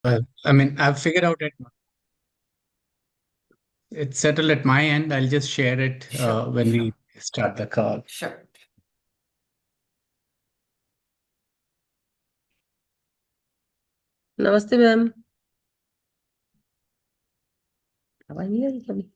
I mean, I've figured out it's settled at my end. I'll just share it Sure, when sure, we start the call. sure. नमस्ते ma'am. आवाज नहीं आ रही कभी?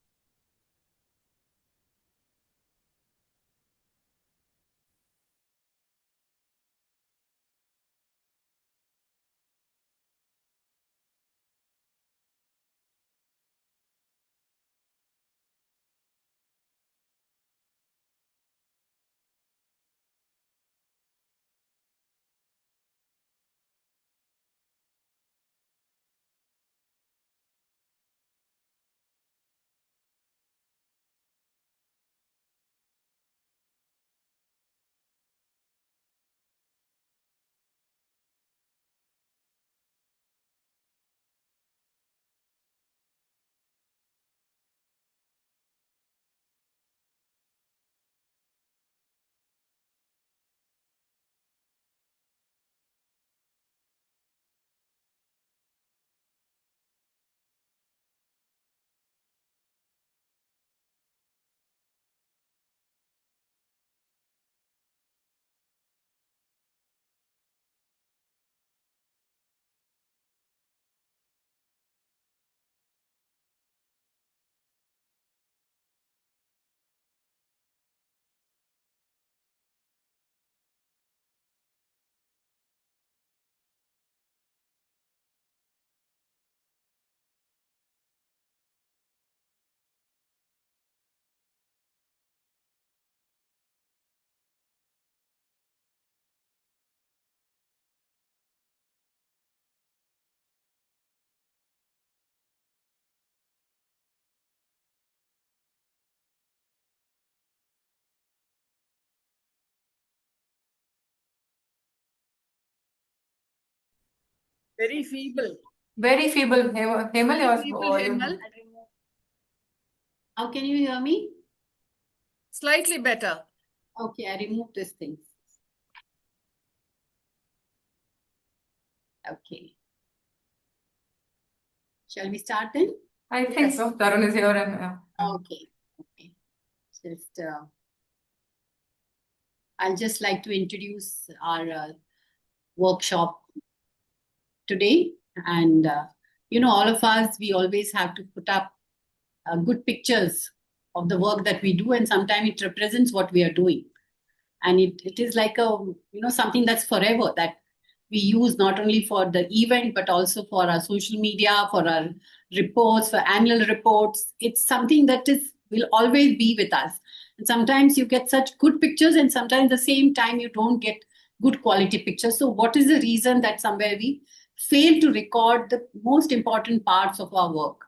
Very feeble. Very feeble. Hemal, Very feeble, volume. Hemal. How can you hear me? Slightly better. Okay, I removed this thing. Okay. Shall we start then? I think so. Tarun is here and Okay. Okay. Just I'll just like to introduce our workshop today. And all of us, we always have to put up good pictures of the work that we do, and sometimes it represents what we are doing. And it is like something that's forever, that we use not only for the event but also for our social media, for our reports, for annual reports. It's something that will always be with us. And sometimes you get such good pictures, and sometimes at the same time you don't get good quality pictures. So what is the reason that somewhere we fail to record the most important parts of our work?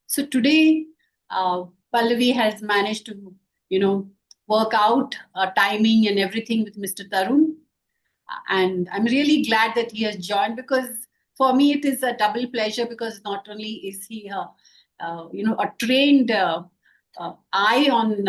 So today, Pallavi has managed to work out timing and everything with Mr. Tarun. And I'm really glad that he has joined, because for me it is a double pleasure, because not only is he a trained eye on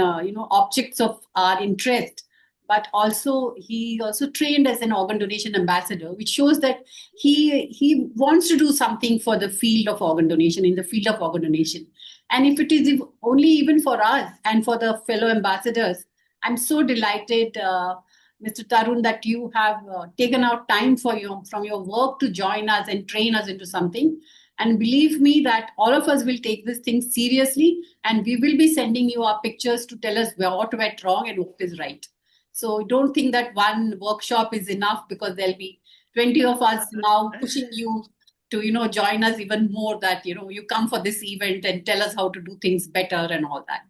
objects of our interest, but also he also trained as an organ donation ambassador, which shows that he wants to do something for the field of organ donation, in the field of organ donation. And if it is only even for us and for the fellow ambassadors, I'm so delighted, Mr. Tarun, that you have taken out time from your work to join us and train us into something. And believe me that all of us will take this thing seriously, and we will be sending you our pictures to tell us what went wrong and what is right. So don't think that one workshop is enough, because there'll be 20 of us now pushing you to join us even more, that you come for this event and tell us how to do things better and all that.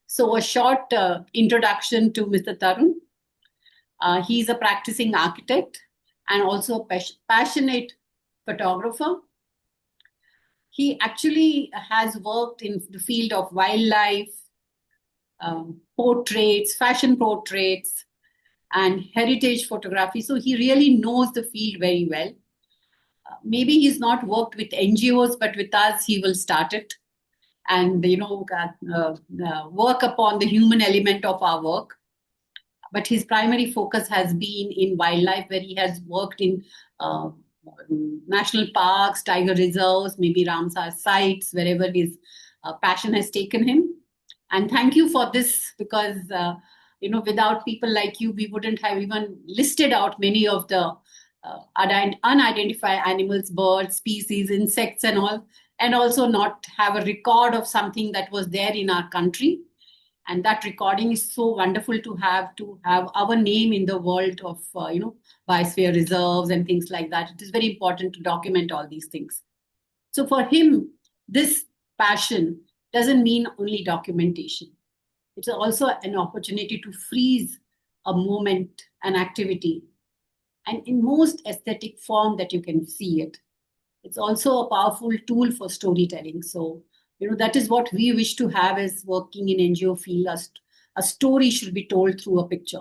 So a short introduction to Mr. Tarun. He's a practicing architect and also a passionate photographer. He actually has worked in the field of wildlife, portraits, fashion portraits, and heritage photography. So he really knows the field very well. Maybe he's not worked with NGOs, but with us, he will start it and work upon the human element of our work. But his primary focus has been in wildlife, where he has worked in national parks, tiger reserves, maybe Ramsar sites, wherever his passion has taken him. And thank you for this, because without people like you, we wouldn't have even listed out many of the unidentified animals, birds, species, insects, and all, and also not have a record of something that was there in our country. And that recording is so wonderful to have our name in the world of biosphere reserves and things like that. It is very important to document all these things. So for him, this passion doesn't mean only documentation. It's also an opportunity to freeze a moment, an activity, and in most aesthetic form that you can see it. It's also a powerful tool for storytelling. So, that is what we wish to have as working in NGO field. A story should be told through a picture.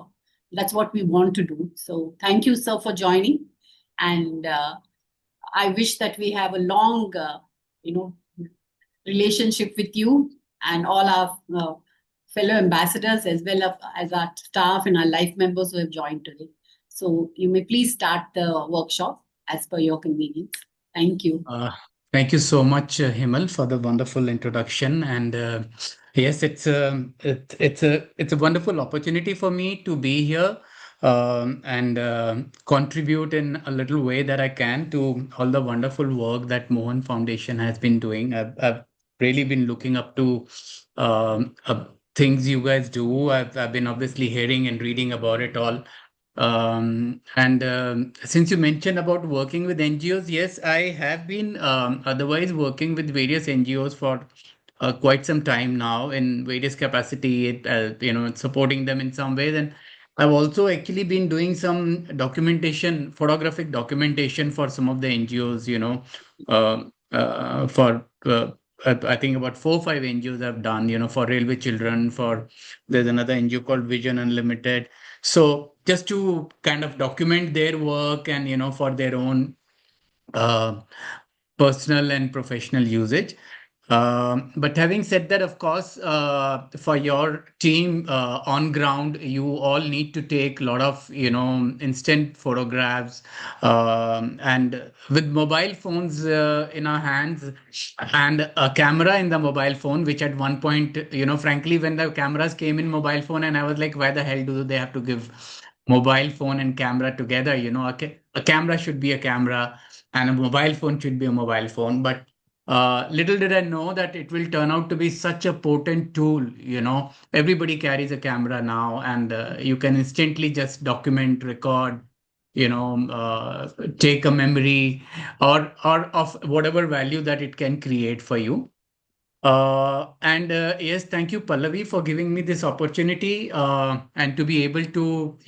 That's what we want to do. So thank you, sir, for joining. And I wish that we have a long, relationship with you and all our fellow ambassadors, as well as our staff and our life members who have joined today. So you may please start the workshop as per your convenience. Thank you. Thank you so much, Himal, for the wonderful introduction. And yes, it's a wonderful opportunity for me to be here and contribute in a little way that I can to all the wonderful work that Mohan Foundation has been doing. I've really been looking up to things you guys do. I've been obviously hearing and reading about it all. And since you mentioned about working with NGOs, yes, I have been otherwise working with various NGOs for quite some time now in various capacity, supporting them in some ways. And I've also actually been doing some documentation, photographic documentation for some of the NGOs, for I think about 4 or 5 NGOs I've done, for railway children, there's another NGO called Vision Unlimited. So just to kind of document their work and, for their own personal and professional usage. But having said that, of course, for your team on ground, you all need to take a lot of, instant photographs. And with mobile phones in our hands and a camera in the mobile phone, which at one point, frankly, when the cameras came in mobile phone, and I was like, why the hell do they have to give mobile phone and camera together? A camera should be a camera and a mobile phone should be a mobile phone. But little did I know that it will turn out to be such a potent tool. Everybody carries a camera now, and you can instantly just document, record, take a memory or of whatever value that it can create for you. And yes, thank you, Pallavi, for giving me this opportunity and to be able to,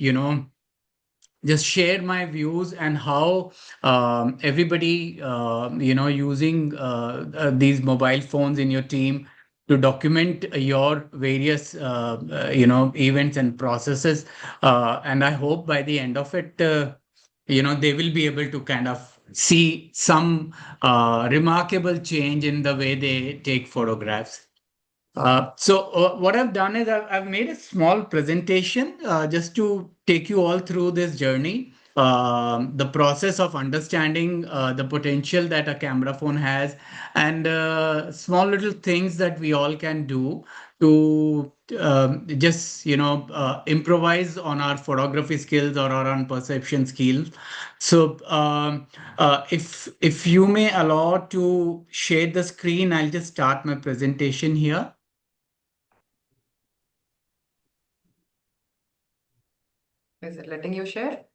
just share my views and how everybody using these mobile phones in your team to document your various events and processes, and I hope by the end of it they will be able to kind of see some remarkable change in the way they take photographs. So what I've done is I've made a small presentation just to take you all through this journey, the process of understanding the potential that a camera phone has, and small little things that we all can do to just improvise on our photography skills or our own perception skills. So if you may allow to share the screen, I'll just start my presentation here. Is it letting you share?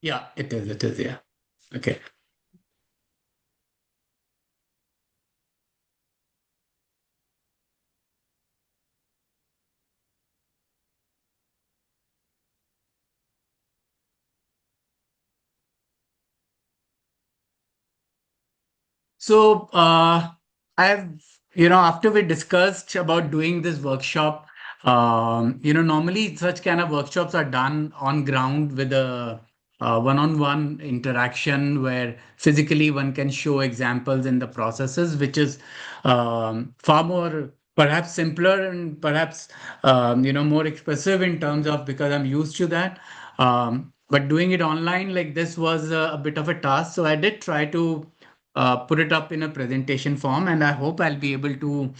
Yeah, it is, yeah. Okay. So after we discussed about doing this workshop, normally such kind of workshops are done on ground with a one-on-one interaction where physically one can show examples in the processes, which is far more perhaps simpler and perhaps more expressive in terms of, because I'm used to that. But doing it online like this was a bit of a task. So I did try to put it up in a presentation form, and I hope I'll be able to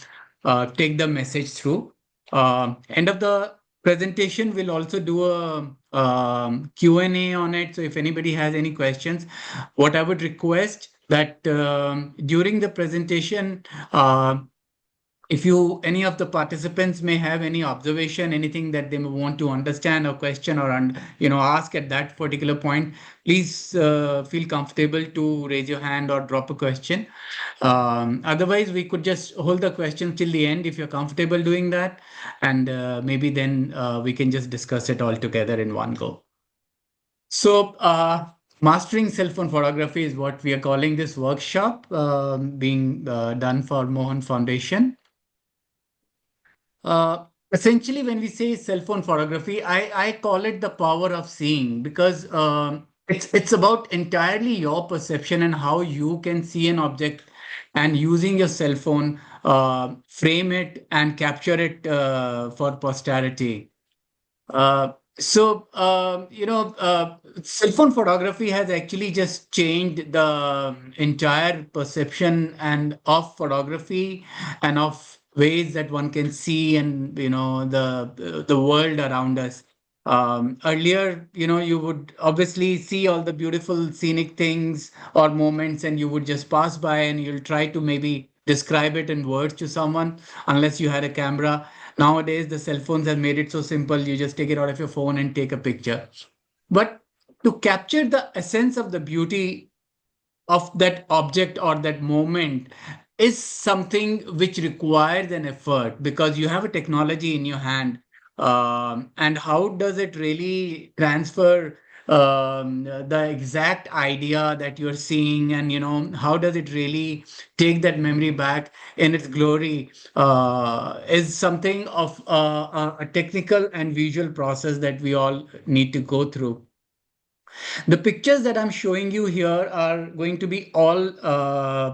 take the message through. End of the presentation, we'll also do a Q&A on it. So if anybody has any questions, what I would request that during the presentation, if you any of the participants may have any observation, anything that they may want to understand or question or ask at that particular point, please feel comfortable to raise your hand or drop a question. Otherwise, we could just hold the question till the end if you're comfortable doing that, and maybe then we can just discuss it all together in one go. So, mastering cell phone photography is what we are calling this workshop, being done for Mohan Foundation. Essentially, when we say cell phone photography, I call it the power of seeing, because it's about entirely your perception and how you can see an object, and using your cell phone, frame it and capture it for posterity. Cell phone photography has actually just changed the entire perception and of photography and of ways that one can see and the world around us. Earlier, you would obviously see all the beautiful scenic things or moments, and you would just pass by and you'll try to maybe describe it in words to someone, unless you had a camera. Nowadays, the cell phones have made it so simple. You just take it out of your phone and take a picture. But to capture the essence of the beauty of that object or that moment is something which requires an effort, because you have a technology in your hand. And how does it really transfer the exact idea that you're seeing, and how does it really take that memory back in its glory, is something of a technical and visual process that we all need to go through. The pictures that I'm showing you here are going to be all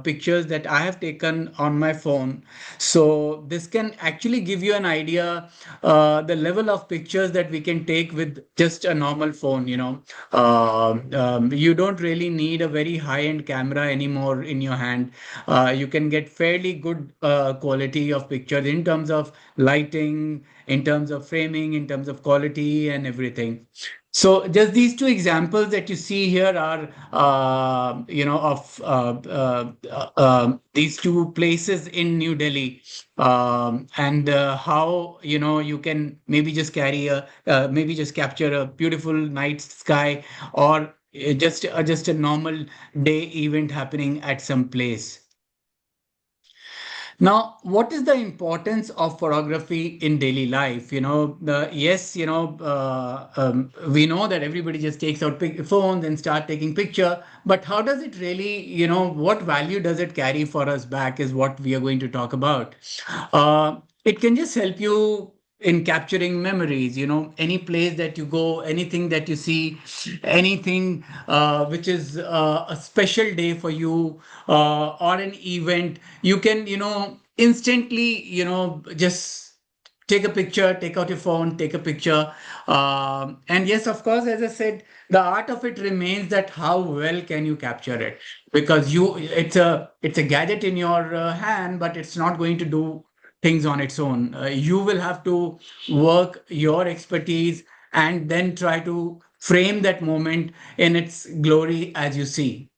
pictures that I have taken on my phone. So this can actually give you an idea the level of pictures that we can take with just a normal phone. You don't really need a very high-end camera anymore in your hand. You can get fairly good quality of pictures in terms of lighting, in terms of framing, in terms of quality and everything. So just these two examples that you see here are, of these two places in New Delhi, and how you can maybe just maybe just capture a beautiful night sky, or just a normal day event happening at some place. Now, what is the importance of photography in daily life? We know that everybody just takes out phones and start taking picture, but how does it really, what value does it carry for us back is what we are going to talk about. It can just help you in capturing memories, any place that you go, anything that you see, anything which is a special day for you, or an event, you can, instantly, just take a picture, take out your phone, take a picture. And yes, of course, as I said, the art of it remains that how well can you capture it, because it's a gadget in your hand, but it's not going to do things on its own. You will have to work your expertise and then try to frame that moment in its glory as you see.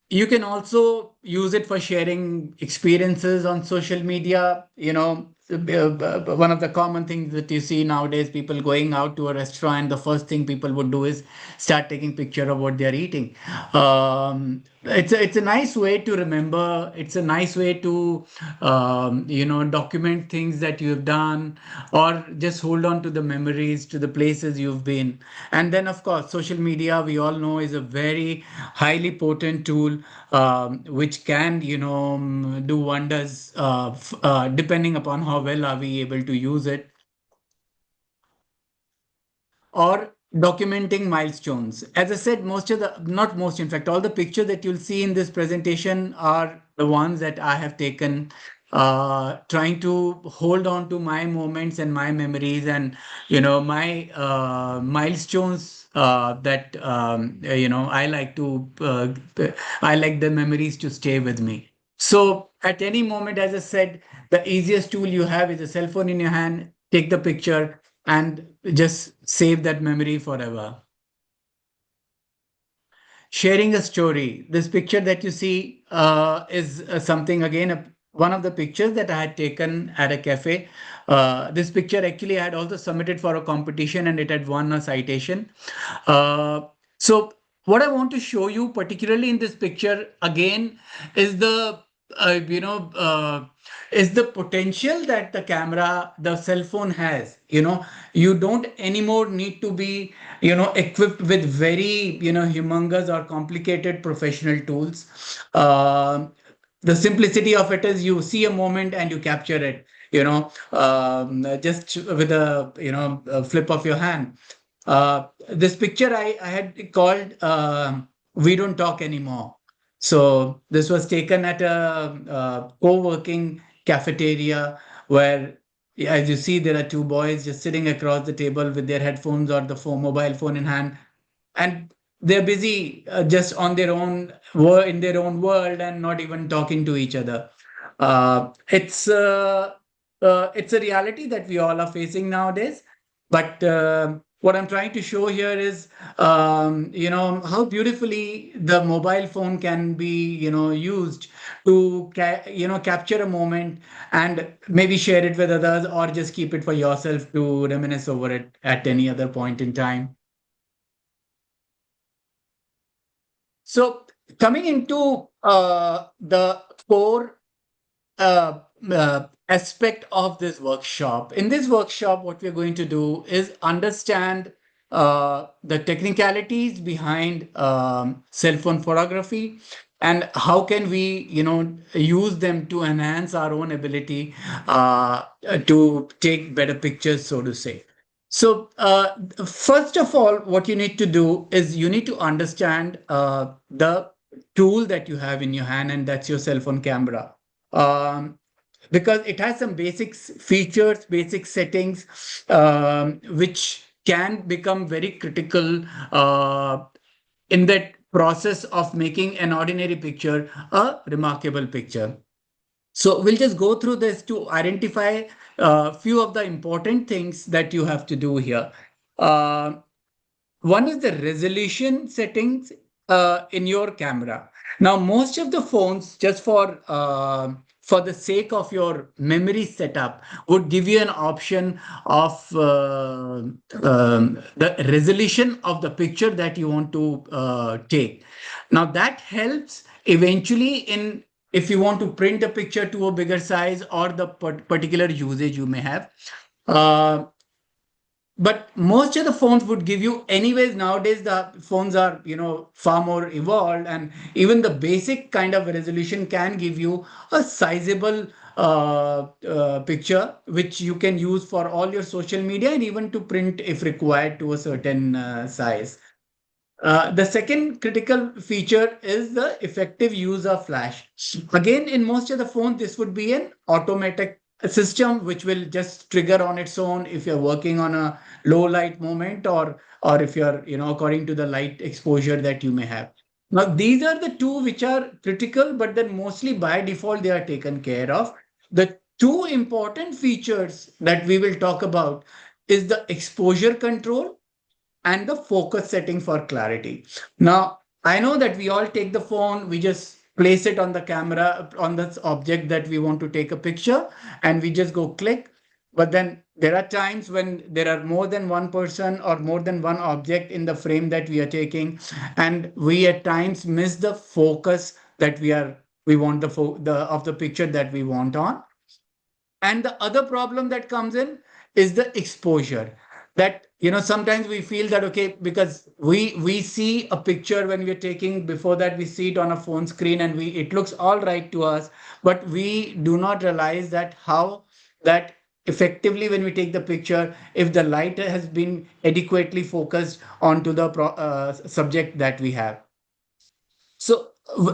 You can also use it for sharing experiences on social media. One of the common things that you see nowadays, people going out to a restaurant, the first thing people would do is start taking picture of what they're eating. It's a nice way to remember. It's a nice way to document things that you've done, or just hold on to the memories, to the places you've been. And then, of course, social media, we all know, is a very highly potent tool, which can, do wonders, depending upon how well are we able to use it. Or documenting milestones. As I said, not most, in fact, all the pictures that you'll see in this presentation are the ones that I have taken trying to hold on to my moments and my memories and my milestones that I like the memories to stay with me. So at any moment, as I said, the easiest tool you have is a cell phone in your hand. Take the picture and just save that memory forever. Sharing a story. This picture that you see is something again, one of the pictures that I had taken at a cafe. This picture actually I had also submitted for a competition and it had won a citation. So what I want to show you particularly in this picture again is the uh, you know uh, is the potential that the cell phone has. You don't anymore need to be equipped with very humongous or complicated professional tools. The simplicity of it is you see a moment and you capture it, just with a flip of your hand. This picture I had called We Don't Talk Anymore. So this was taken at a co-working cafeteria where, as you see, there are two boys just sitting across the table with their headphones or the mobile phone in hand, and they're busy just on their own in their own world and not even talking to each other. It's a reality that we all are facing nowadays. But what I'm trying to show here is, how beautifully the mobile phone can be, used to, capture a moment and maybe share it with others, or just keep it for yourself to reminisce over it at any other point in time. So coming into the core aspect of this workshop. In this workshop, what we're going to do is understand the technicalities behind cell phone photography and how can we, use them to enhance our own ability to take better pictures, so to say. So, first of all, what you need to do is you need to understand the tool that you have in your hand, and that's your cell phone camera. Because it has some basic features, basic settings, which can become very critical in that process of making an ordinary picture a remarkable picture. So we'll just go through this to identify a few of the important things that you have to do here. Uh, One is the resolution settings in your camera. Now, most of the phones, just for the sake of your memory setup, would give you an option of the resolution of the picture that you want to take. Now, that helps eventually in if you want to print a picture to a bigger size or the particular usage you may have. Uh, but most of the phones would give you anyways. Nowadays the phones are far more evolved, and even the basic kind of resolution can give you a sizable picture which you can use for all your social media and even to print if required to a certain size. The second critical feature is the effective use of flash. Again, in most of the phones, this would be an automatic system which will just trigger on its own if you're working on a low light moment, or if you're, according to the light exposure that you may have. Now, these are the two which are critical, but then mostly by default they are taken care of. The two important features that we will talk about is the exposure control and the focus setting for clarity. Now, I know that we all take the phone, we just place it on the camera, on this object that we want to take a picture, and we just go click. But then there are times when there are more than one person or more than one object in the frame that we are taking, and we at times miss the focus that we want the of the picture that we want on. And the other problem that comes in is the exposure. That sometimes we feel that okay, because we see a picture when we're taking, before that we see it on a phone screen and we it looks all right to us, but we do not realize that how that effectively when we take the picture, if the light has been adequately focused onto the subject that we have. So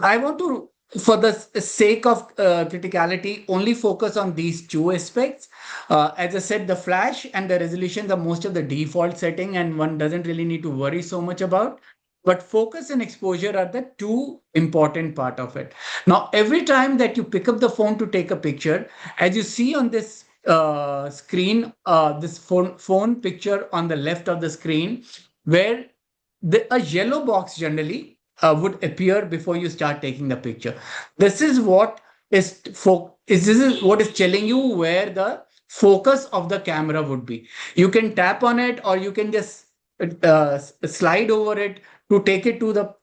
I want to for the sake of criticality, only focus on these two aspects. As I said, the flash and the resolution are most of the default setting, and one doesn't really need to worry so much about. But focus and exposure are the two important part of it. Now, every time that you pick up the phone to take a picture, as you see on this screen, this phone picture on the left of the screen, where a yellow box generally would appear before you start taking the picture. This is what this is what is telling you where the focus of the camera would be. You can tap on it, or you can just slide over it to take it to the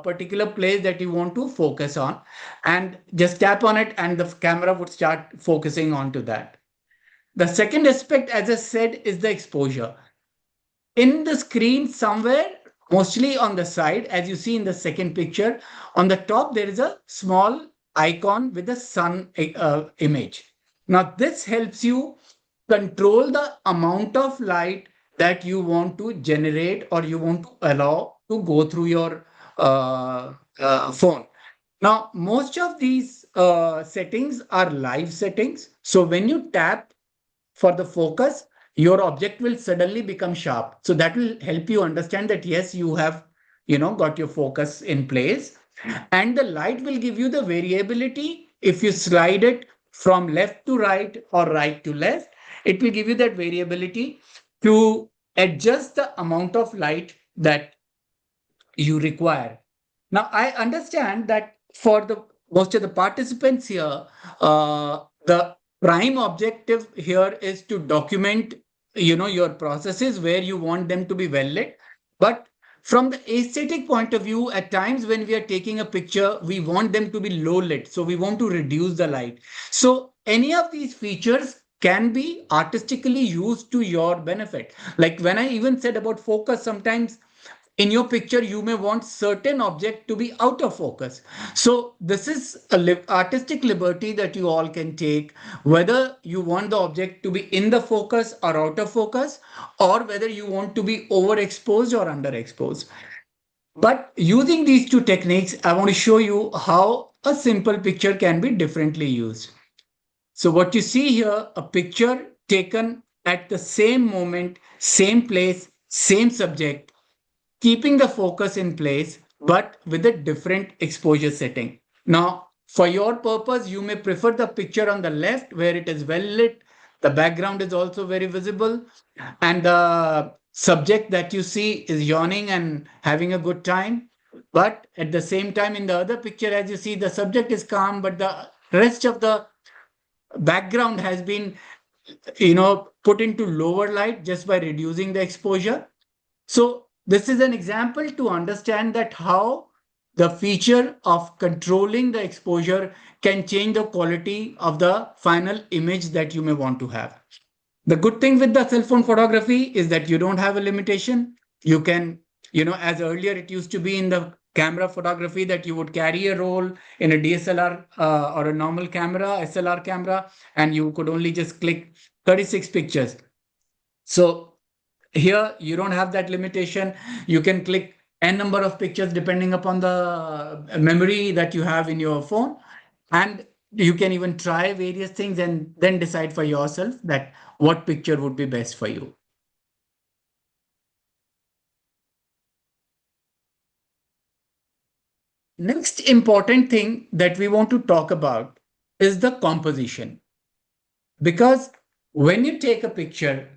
particular place that you want to focus on, and just tap on it and the camera would start focusing onto that. The second aspect, as I said, is the exposure. In the screen somewhere, mostly on the side, as you see in the second picture, on the top there is a small icon with a sun image. Now this helps you control the amount of light that you want to generate or you want to allow to go through your phone. Now, most of these settings are live settings. So when you tap for the focus, your object will suddenly become sharp. So that will help you understand that yes, you have, got your focus in place. And the light will give you the variability. If you slide it from left to right or right to left, it will give you that variability to adjust the amount of light that you require. Now, I understand that for the most of the participants here, the prime objective here is to document, your processes where you want them to be well lit. But from the aesthetic point of view, at times when we are taking a picture, we want them to be low lit. So we want to reduce the light. So any of these features can be artistically used to your benefit. Like when I even said about focus, sometimes in your picture you may want certain object to be out of focus. So this is a artistic liberty that you all can take, whether you want the object to be in the focus or out of focus, or whether you want to be overexposed or underexposed. But using these two techniques, I want to show you how a simple picture can be differently used. So what you see here, a picture taken at the same moment, same place, same subject, keeping the focus in place, but with a different exposure setting. Now, for your purpose, you may prefer the picture on the left where it is well lit, the background is also very visible, and the subject that you see is yawning and having a good time. But at the same time, in the other picture, as you see, the subject is calm, but the rest of the background has been, put into lower light just by reducing the exposure. So this is an example to understand that how the feature of controlling the exposure can change the quality of the final image that you may want to have. The good thing with the cell phone photography is that you don't have a limitation. You can, as earlier it used to be in the camera photography that you would carry a roll in a DSLR or a normal camera, SLR camera, and you could only just click 36 pictures. So here you don't have that limitation. You can click n number of pictures depending upon the memory that you have in your phone, and you can even try various things and then decide for yourself that what picture would be best for you. Next important thing that we want to talk about is the composition, because when you take a picture,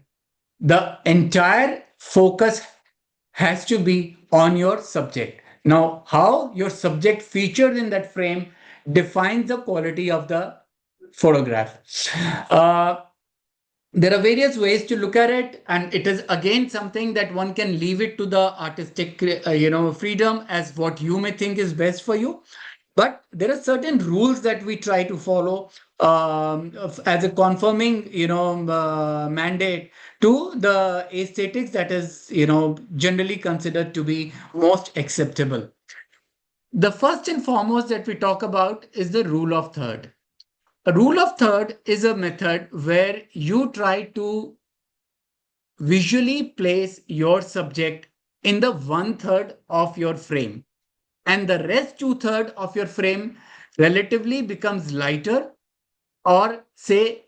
the entire focus has to be on your subject. Now, how your subject featured in that frame defines the quality of the photograph. Uh, there are various ways to look at it, and it is again something that one can leave it to the artistic, freedom as what you may think is best for you. But there are certain rules that we try to follow as a confirming, mandate to the aesthetics that is, generally considered to be most acceptable. The first and foremost that we talk about is the rule of third. A rule of third is a method where you try to visually place your subject in the 1/3 of your frame, and the rest 2/3 of your frame relatively becomes lighter, or say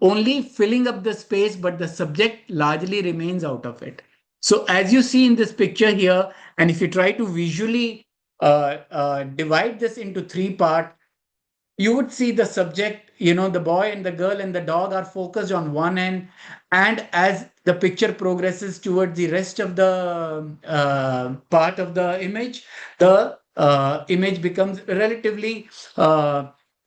only filling up the space, but the subject largely remains out of it. So as you see in this picture here, and if you try to visually divide this into three parts, you would see the subject, the boy and the girl and the dog are focused on one end. And as the picture progresses towards the rest of the part of the image, the image becomes relatively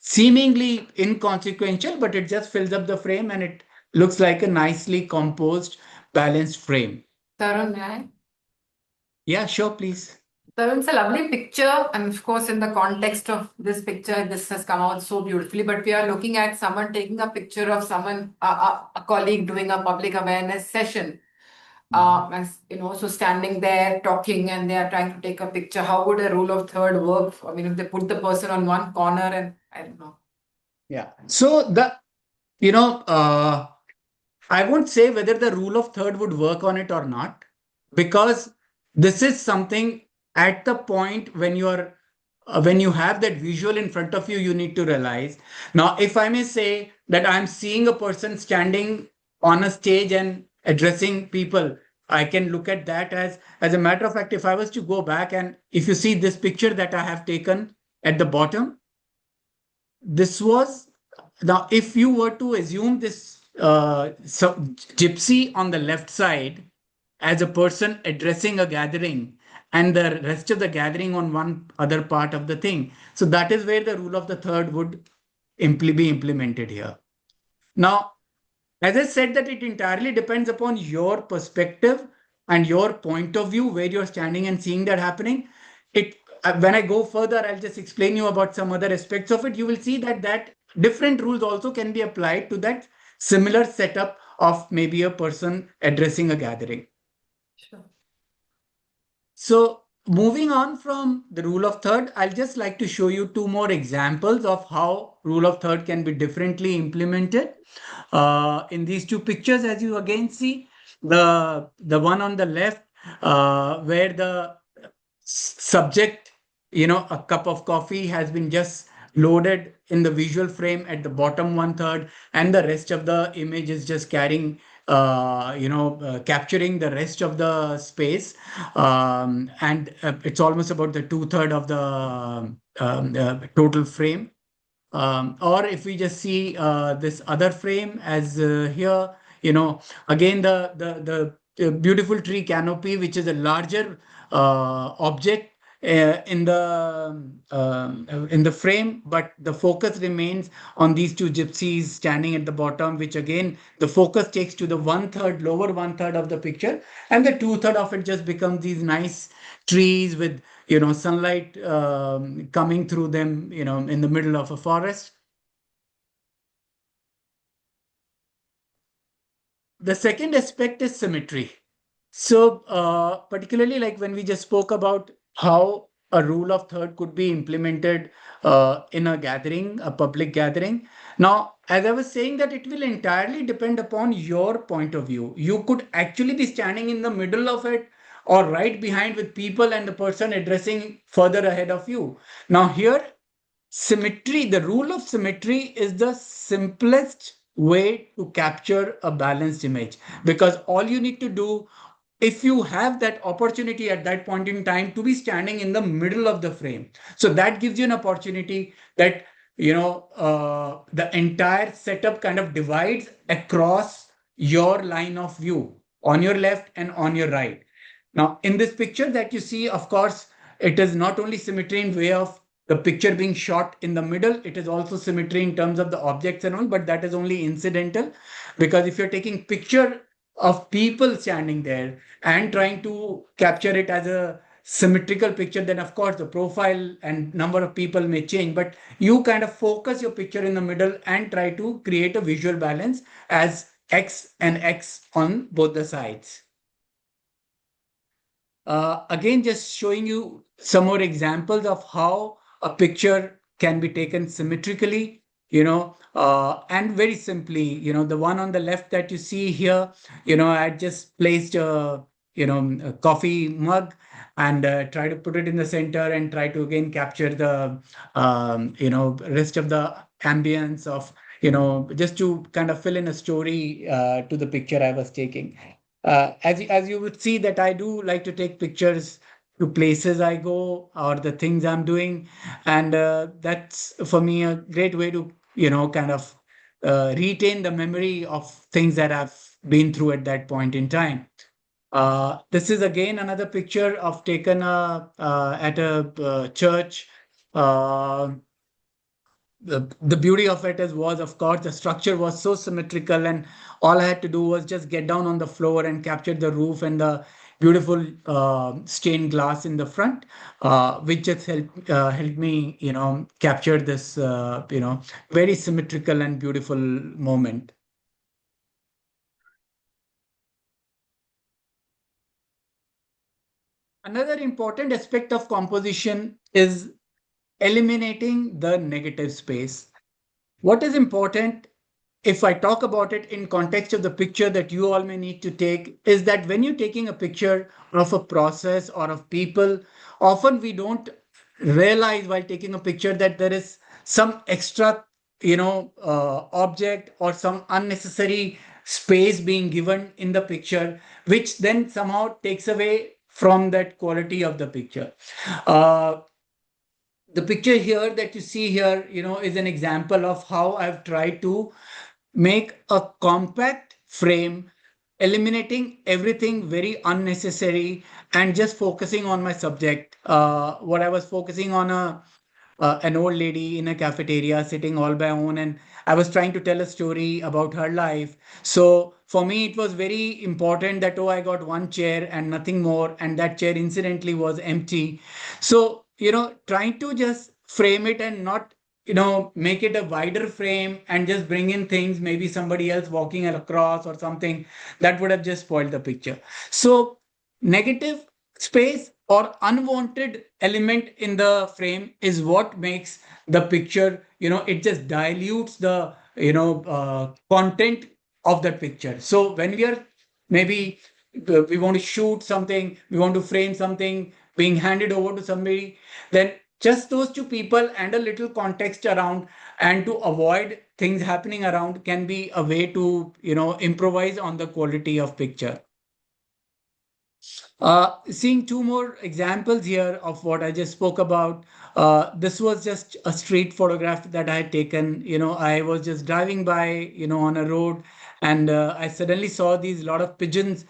seemingly inconsequential, but it just fills up the frame and it looks like a nicely composed, balanced frame. Tarun, may I? Yeah, sure, please. Tarun, it's a lovely picture, and of course, in the context of this picture, this has come out so beautifully. But we are looking at someone taking a picture of someone, a colleague doing a public awareness session. As you know, so standing there talking, and they are trying to take a picture. How would a rule of third work? I mean, if they put the person on one corner, and I don't know. Yeah. So you know, I won't say whether the rule of third would work on it or not, because this is something at the point when you have that visual in front of you, you need to realize. Now, if I may say that I'm seeing a person standing on a stage and addressing people, I can look at that as a matter of fact, if I was to go back and if you see this picture that I have taken at the bottom, this was now, if you were to assume this gypsy on the left side as a person addressing a gathering and the rest of the gathering on one other part of the thing, so that is where the rule of the third would be implemented here. Now, as I said, that it entirely depends upon your perspective and your point of view where you're standing and seeing that happening. It When I go further, I'll just explain you about some other aspects of it. You will see that different rules also can be applied to that similar setup of maybe a person addressing a gathering. Sure. So moving on from the rule of third, I'll just like to show you two more examples of how rule of third can be differently implemented. In these two pictures, as you again see, the one on the left, where the subject, a cup of coffee has been just loaded in the visual frame at the bottom one third, and the rest of the image is just carrying, capturing the rest of the space. And it's almost about the two-third of the total frame. Or if we just see this other frame as here, again the beautiful tree canopy, which is a larger object in the frame, but the focus remains on these two gypsies standing at the bottom, which again the focus takes to the lower one third of the picture, and the two-third of it just becomes these nice trees with sunlight coming through them, in the middle of a forest. The second aspect is symmetry. So particularly like when we just spoke about how a rule of third could be implemented in a gathering, a public gathering. Now, as I was saying, that it will entirely depend upon your point of view. You could actually be standing in the middle of it or right behind with people and the person addressing further ahead of you. Now here, symmetry, the rule of symmetry is the simplest way to capture a balanced image, because all you need to do, if you have that opportunity at that point in time to be standing in the middle of the frame, so that gives you an opportunity that the entire setup kind of divides across your line of view on your left and on your right. Now in this picture that you see, of course, it is not only symmetry in way of the picture being shot in the middle, it is also symmetry in terms of the objects and all, but that is only incidental, because if you're taking picture of people standing there and trying to capture it as a symmetrical picture, then of course the profile and number of people may change, but you kind of focus your picture in the middle and try to create a visual balance as X and X on both the sides. Again, just showing you some more examples of how a picture can be taken symmetrically, and very simply, the one on the left that you see here, I just placed a coffee mug, and try to put it in the center and try to again capture the rest of the ambience of just to kind of fill in a story to the picture I was taking. As you would see that I do like to take pictures to places I go or the things I'm doing, and that's for me a great way to kind of retain the memory of things that I've been through at that point in time. This is again another picture of taken at a church. Uh, the beauty of it was, of course, the structure was so symmetrical, and all I had to do was just get down on the floor and capture the roof and the beautiful stained glass in the front, which just helped me, capture this, very symmetrical and beautiful moment. Another important aspect of composition is eliminating the negative space. What is important, if I talk about it in context of the picture that you all may need to take, is that when you're taking a picture of a process or of people, often we don't realize while taking a picture that there is some extra, object or some unnecessary space being given in the picture, which then somehow takes away from that quality of the picture. Uh, the picture here that you see here, is an example of how I've tried to make a compact frame, eliminating everything very unnecessary and just focusing on my subject. What I was focusing on an old lady in a cafeteria sitting all by own, and I was trying to tell a story about her life. So for me it was very important that, oh, I got one chair and nothing more, and that chair incidentally was empty. So trying to just frame it and not make it a wider frame and just bring in things, maybe somebody else walking across or something, that would have just spoiled the picture. So negative space or unwanted element in the frame is what makes the picture, it just dilutes the content of the picture. So when we are maybe we want to shoot something, we want to frame something being handed over to somebody, then just those two people and a little context around, and to avoid things happening around, can be a way to improvise on the quality of picture. Seeing two more examples here of what I just spoke about. This was just a street photograph that I had taken. I was just driving by, on a road, and I suddenly saw these lot of pigeons,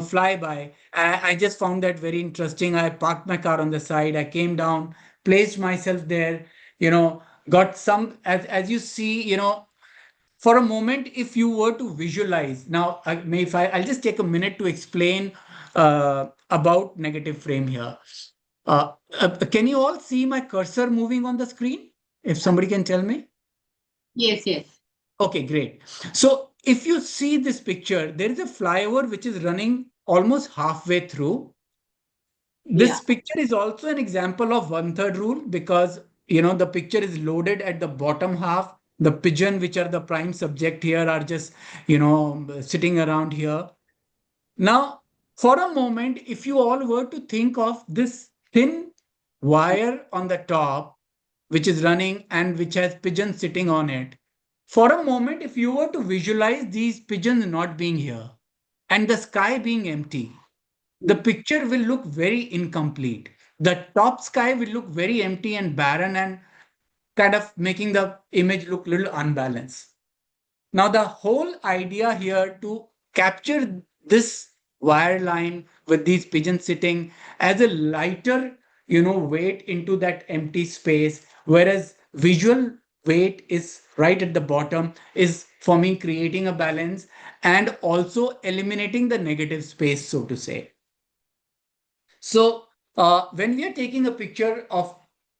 fly by. I just found that very interesting. I parked my car on the side. I came down, placed myself there, got some, as you see, for a moment, if you were to visualize now, I'll just take a minute to explain about negative frame here. Can you all see my cursor moving on the screen? If somebody can tell me. Yes, yes. Okay, great. So if you see this picture, there is a flyover which is running almost halfway through. This picture is also an example of 1/3 rule, because the picture is loaded at the bottom half. The pigeon, which are the prime subject here, are just sitting around here. Now, for a moment, if you all were to think of this thin wire on the top, which is running and which has pigeons sitting on it, for a moment, if you were to visualize these pigeons not being here and the sky being empty, the picture will look very incomplete. The top sky will look very empty and barren, and kind of making the image look a little unbalanced. Now, the whole idea here to capture this wire line with these pigeons sitting as a lighter, weight into that empty space, whereas visual weight is right at the bottom, is for me creating a balance and also eliminating the negative space, so to say. So when we are taking a picture of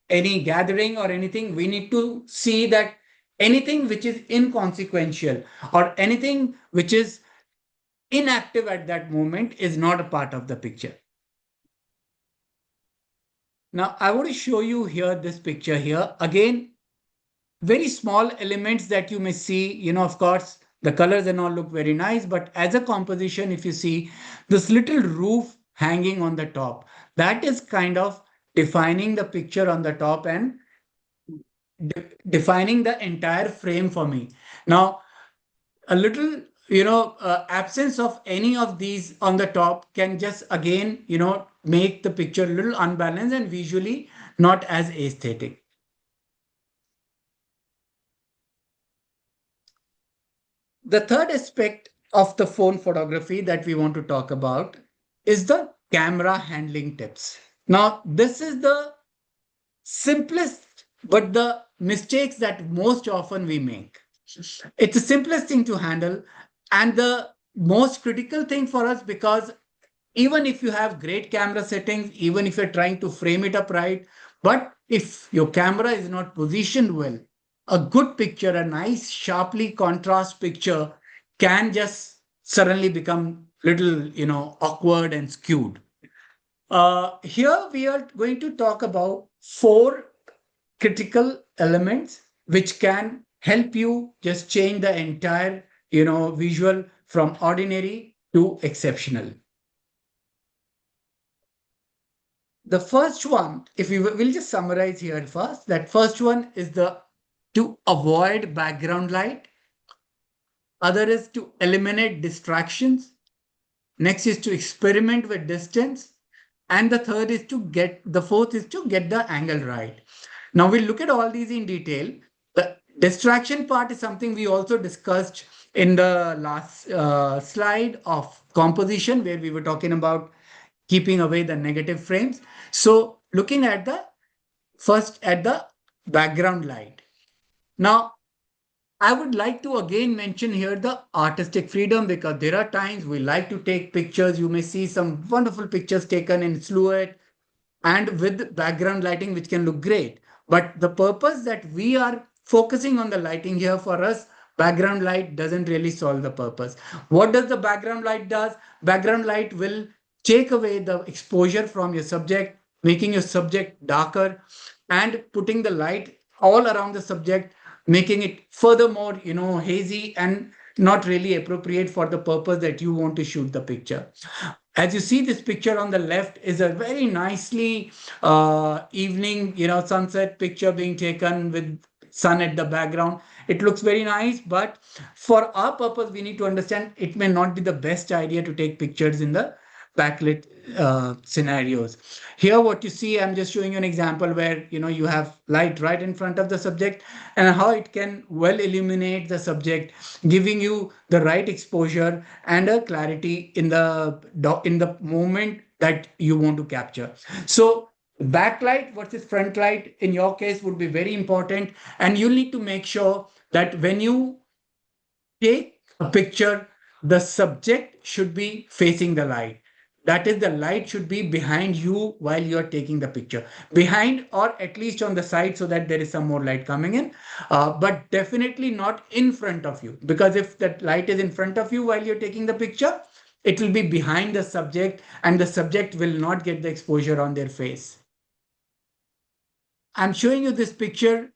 any gathering or anything, we need to see that anything which is inconsequential or anything which is inactive at that moment is not a part of the picture. Now, I want to show you here this picture here. Again, very small elements that you may see, of course, the colors and all look very nice, but as a composition, if you see this little roof hanging on the top, That is kind of defining the picture on the top and defining the entire frame for me. Now, a little, absence of any of these on the top can just again, make the picture a little unbalanced and visually not as aesthetic. The third aspect of the phone photography that we want to talk about is the camera handling tips. Now, this is the simplest, but the mistakes that most often we make. It's the simplest thing to handle and the most critical thing for us, because even if you have great camera settings, even if you're trying to frame it up right, but if your camera is not positioned well, a good picture, a nice, sharply contrast picture can just suddenly become little, awkward and skewed. Here we are going to talk about four critical elements which can help you just change the entire, visual from ordinary to exceptional. The first one, if we will just summarize here first, that first one is the to avoid background light. Other is to eliminate distractions. Next is to experiment with distance. And the fourth is to get the angle right. Now we'll look at all these in detail. The distraction part is something we also discussed in the last slide of composition, where we were talking about keeping away the negative frames. So looking at the first at the background light. Now, I would like to again mention here the artistic freedom, because there are times we like to take pictures. You may see some wonderful pictures taken in silhouette and with background lighting, which can look great. But the purpose that we are focusing on the lighting here, for us, background light doesn't really solve the purpose. What does the background light does? Background light will take away the exposure from your subject, making your subject darker and putting the light all around the subject, making it furthermore, hazy and not really appropriate for the purpose that you want to shoot the picture. As you see, this picture on the left is a very nicely evening, sunset picture being taken with sun at the background. It looks very nice, but for our purpose, we need to understand it may not be the best idea to take pictures in the backlit scenarios. Here, what you see, I'm just showing you an example where, you have light right in front of the subject and how it can well illuminate the subject, giving you the right exposure and a clarity in the moment that you want to capture. So backlight versus front light in your case would be very important, and you'll need to make sure that when you take a picture, the subject should be facing the light. That is, the light should be behind you while you are taking the picture. Behind or at least on the side, so that there is some more light coming in. But definitely not in front of you. Because if that light is in front of you while you're taking the picture, it will be behind the subject and the subject will not get the exposure on their face. I'm showing you this picture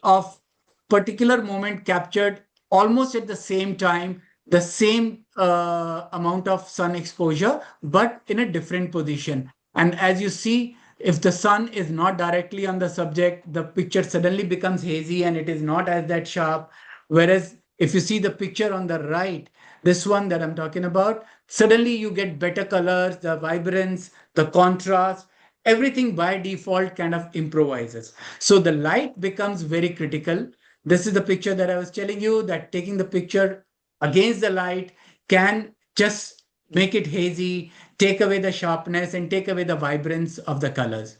of particular moment captured almost at the same time, the same amount of sun exposure, but in a different position. And as you see, if the sun is not directly on the subject, the picture suddenly becomes hazy and it is not as that sharp. Whereas if you see the picture on the right, this one that I'm talking about, suddenly you get better colors, the vibrance, the contrast, everything by default kind of improvises. So the light becomes very critical. This is the picture that I was telling you, that taking the picture against the light can just make it hazy, take away the sharpness and take away the vibrance of the colors.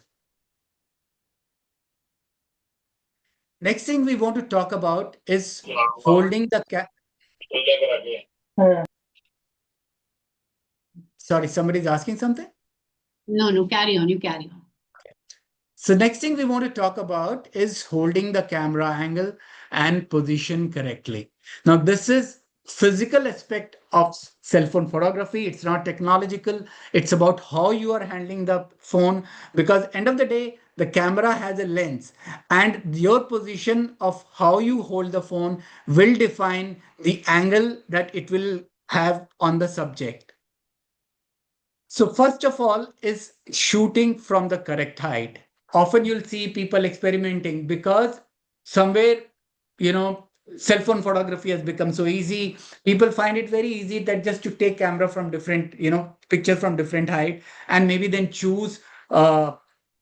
Next thing we want to talk about is holding the Sorry, somebody's asking something? No, carry on. You carry on. So next thing we want to talk about is holding the camera angle and position correctly. Now, this is physical aspect of cell phone photography. It's not technological. It's about how you are handling the phone, because end of the day, the camera has a lens and your position of how you hold the phone will define the angle that it will have on the subject. So first of all is shooting from the correct height. Often you'll see people experimenting because somewhere, you know, cell phone photography has become so easy. People find it very easy that just to take camera from different, picture from different height, and maybe then choose uh,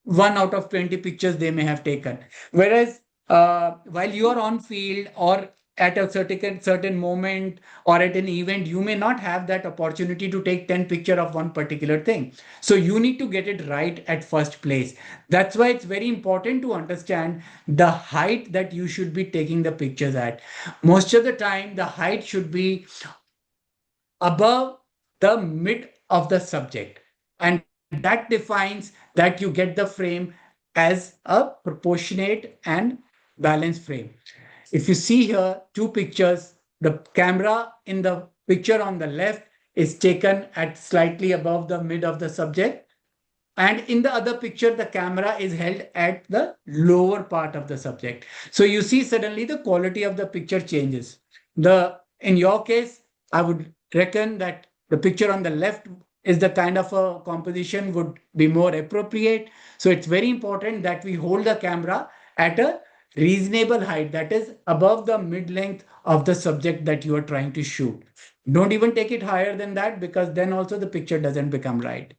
one out of 20 pictures they may have taken. Whereas while you are on field or at a certain moment or at an event, you may not have that opportunity to take 10 picture of one particular thing. So you need to get it right at first place. That's why it's very important to understand the height that you should be taking the pictures at. Most of the time the height should be above the mid of the subject, and that defines that you get the frame as a proportionate and balanced frame. If you see here two pictures, the camera in the picture on the left is taken at slightly above the mid of the subject, and in the other picture the camera is held at the lower part of the subject. So you see suddenly the quality of the picture changes. The In your case, I would reckon that the picture on the left is the kind of a composition would be more appropriate. So it's very important that we hold the camera at a reasonable height, that is above the mid length of the subject that you are trying to shoot. Don't even take it higher than that, because then also the picture doesn't become right.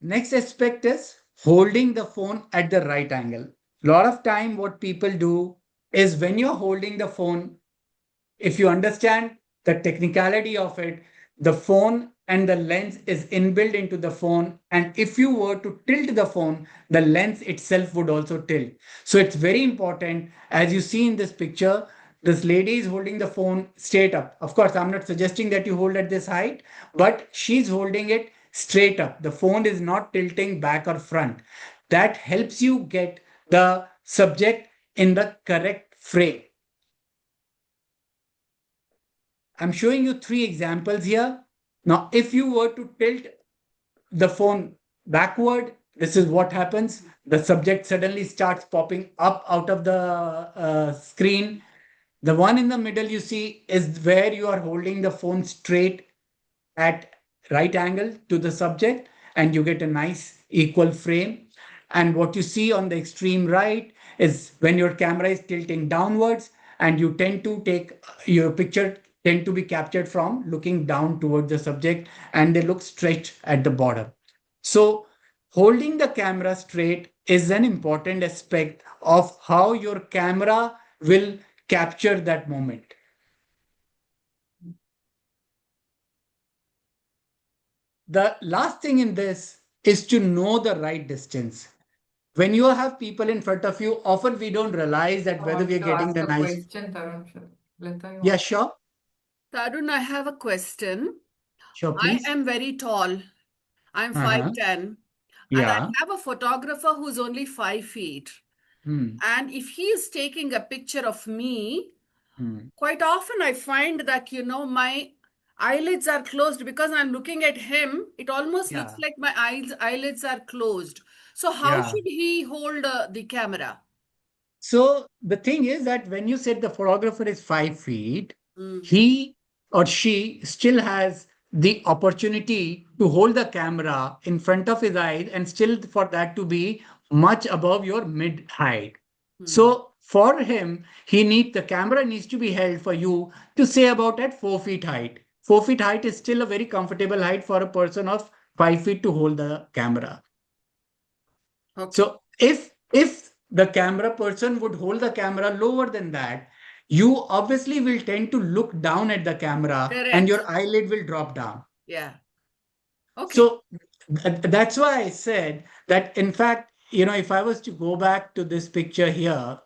Next aspect is holding the phone at the right angle. A lot of time what people do is, when you're holding the phone, if you understand the technicality of it, the phone and the lens is inbuilt into the phone. And if you were to tilt the phone, the lens itself would also tilt. So it's very important, as you see in this picture, this lady is holding the phone straight up. Of course, I'm not suggesting that you hold at this height, but she's holding it straight up. The phone is not tilting back or front. That helps you get the subject in the correct frame. I'm showing you three examples here. Now, if you were to tilt the phone backward, this is what happens. The subject suddenly starts popping up out of the screen. The one in the middle you see is where you are holding the phone straight at right angle to the subject, and you get a nice equal frame. And what you see on the extreme right is when your camera is tilting downwards, and you tend to take your picture tend to be captured from looking down towards the subject, and they look stretched at the bottom. So holding the camera straight is an important aspect of how your camera will capture that moment. The last thing in this is to know the right distance. When you have people in front of you, often we don't realize that I whether we wanted are to getting ask the a nice. question, Tarun. Leta, you Yeah, want- sure. Tarun, I have a question. Sure, I please. am very tall. I'm Uh-huh. 5'10", and I Yeah. have a photographer who's only 5 feet. Hmm. And if he is taking a picture of me, Hmm. quite often I find that, my eyelids are closed because I'm looking at him. It almost looks Yeah. like my eyelids are closed. So how Yeah. should he hold the camera? So the thing is that when you said the photographer is 5 feet, Mm. he or she still has the opportunity to hold the camera in front of his eyes, and still for that to be much above your mid height. Hmm. So for him, the camera needs to be held for you to say about at 4 feet height. 4 feet height is still a very comfortable height for a person of 5 feet to hold the camera. Okay. So if the camera person would hold the camera lower than that, you obviously will tend to look down at the camera, and Correct. your eyelid will drop down. Yeah. Okay. So that's why I said that, in fact, if I was to go back to this picture here,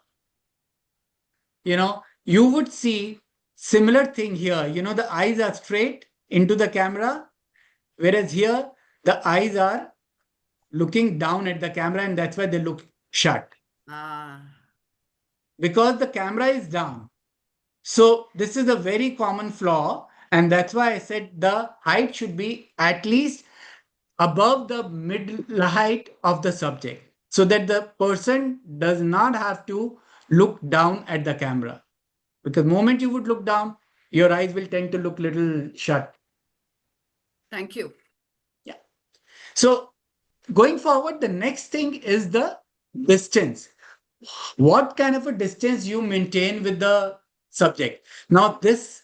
you would see similar thing here. The eyes are straight into the camera, whereas here the eyes are looking down at the camera, and that's why they look shut, Ah. because the camera is down. So this is a very common flaw, and that's why I said the height should be at least above the mid height of the subject, so that the person does not have to look down at the camera. Because the moment you would look down, your eyes will tend to look little shut. Thank you. Yeah. So going forward, the next thing is the distance. What kind of a distance you maintain with the subject. Now, this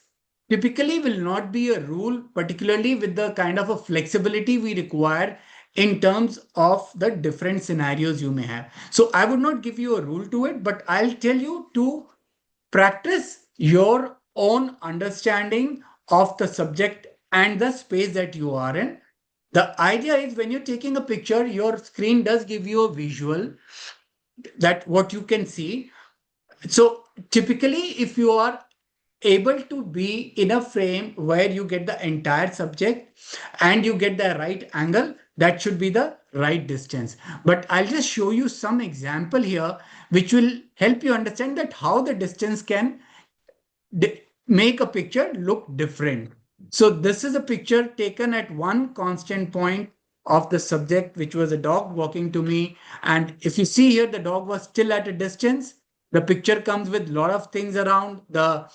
typically will not be a rule, particularly with the kind of a flexibility we require in terms of the different scenarios you may have. So I would not give you a rule to it, but I'll tell you to practice your own understanding of the subject and the space that you are in. The idea is when you're taking a picture, your screen does give you a visual that what you can see. So typically, if you are able to be in a frame where you get the entire subject and you get the right angle, that should be the right distance. But I'll just show you some example here, which will help you understand that how the distance can make a picture look different. So this is a picture taken at one constant point of the subject, which was a dog walking to me. And if you see here, the dog was still at a distance. The picture comes with a lot of things around. The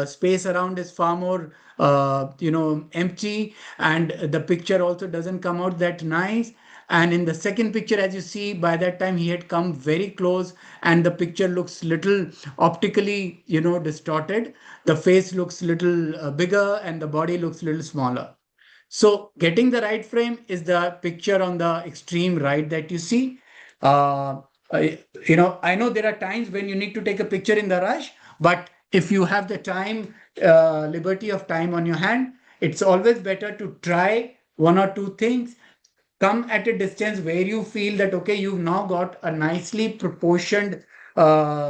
space around is far more, empty. And the picture also doesn't come out that nice. And in the second picture, as you see, by that time he had come very close and the picture looks little optically, distorted. The face looks little bigger and the body looks little smaller. So getting the right frame is the picture on the extreme right that you see. I know there are times when you need to take a picture in the rush, but if you have the time, liberty of time on your hand, it's always better to try one or two things, come at a distance where you feel that, okay, you've now got a nicely proportioned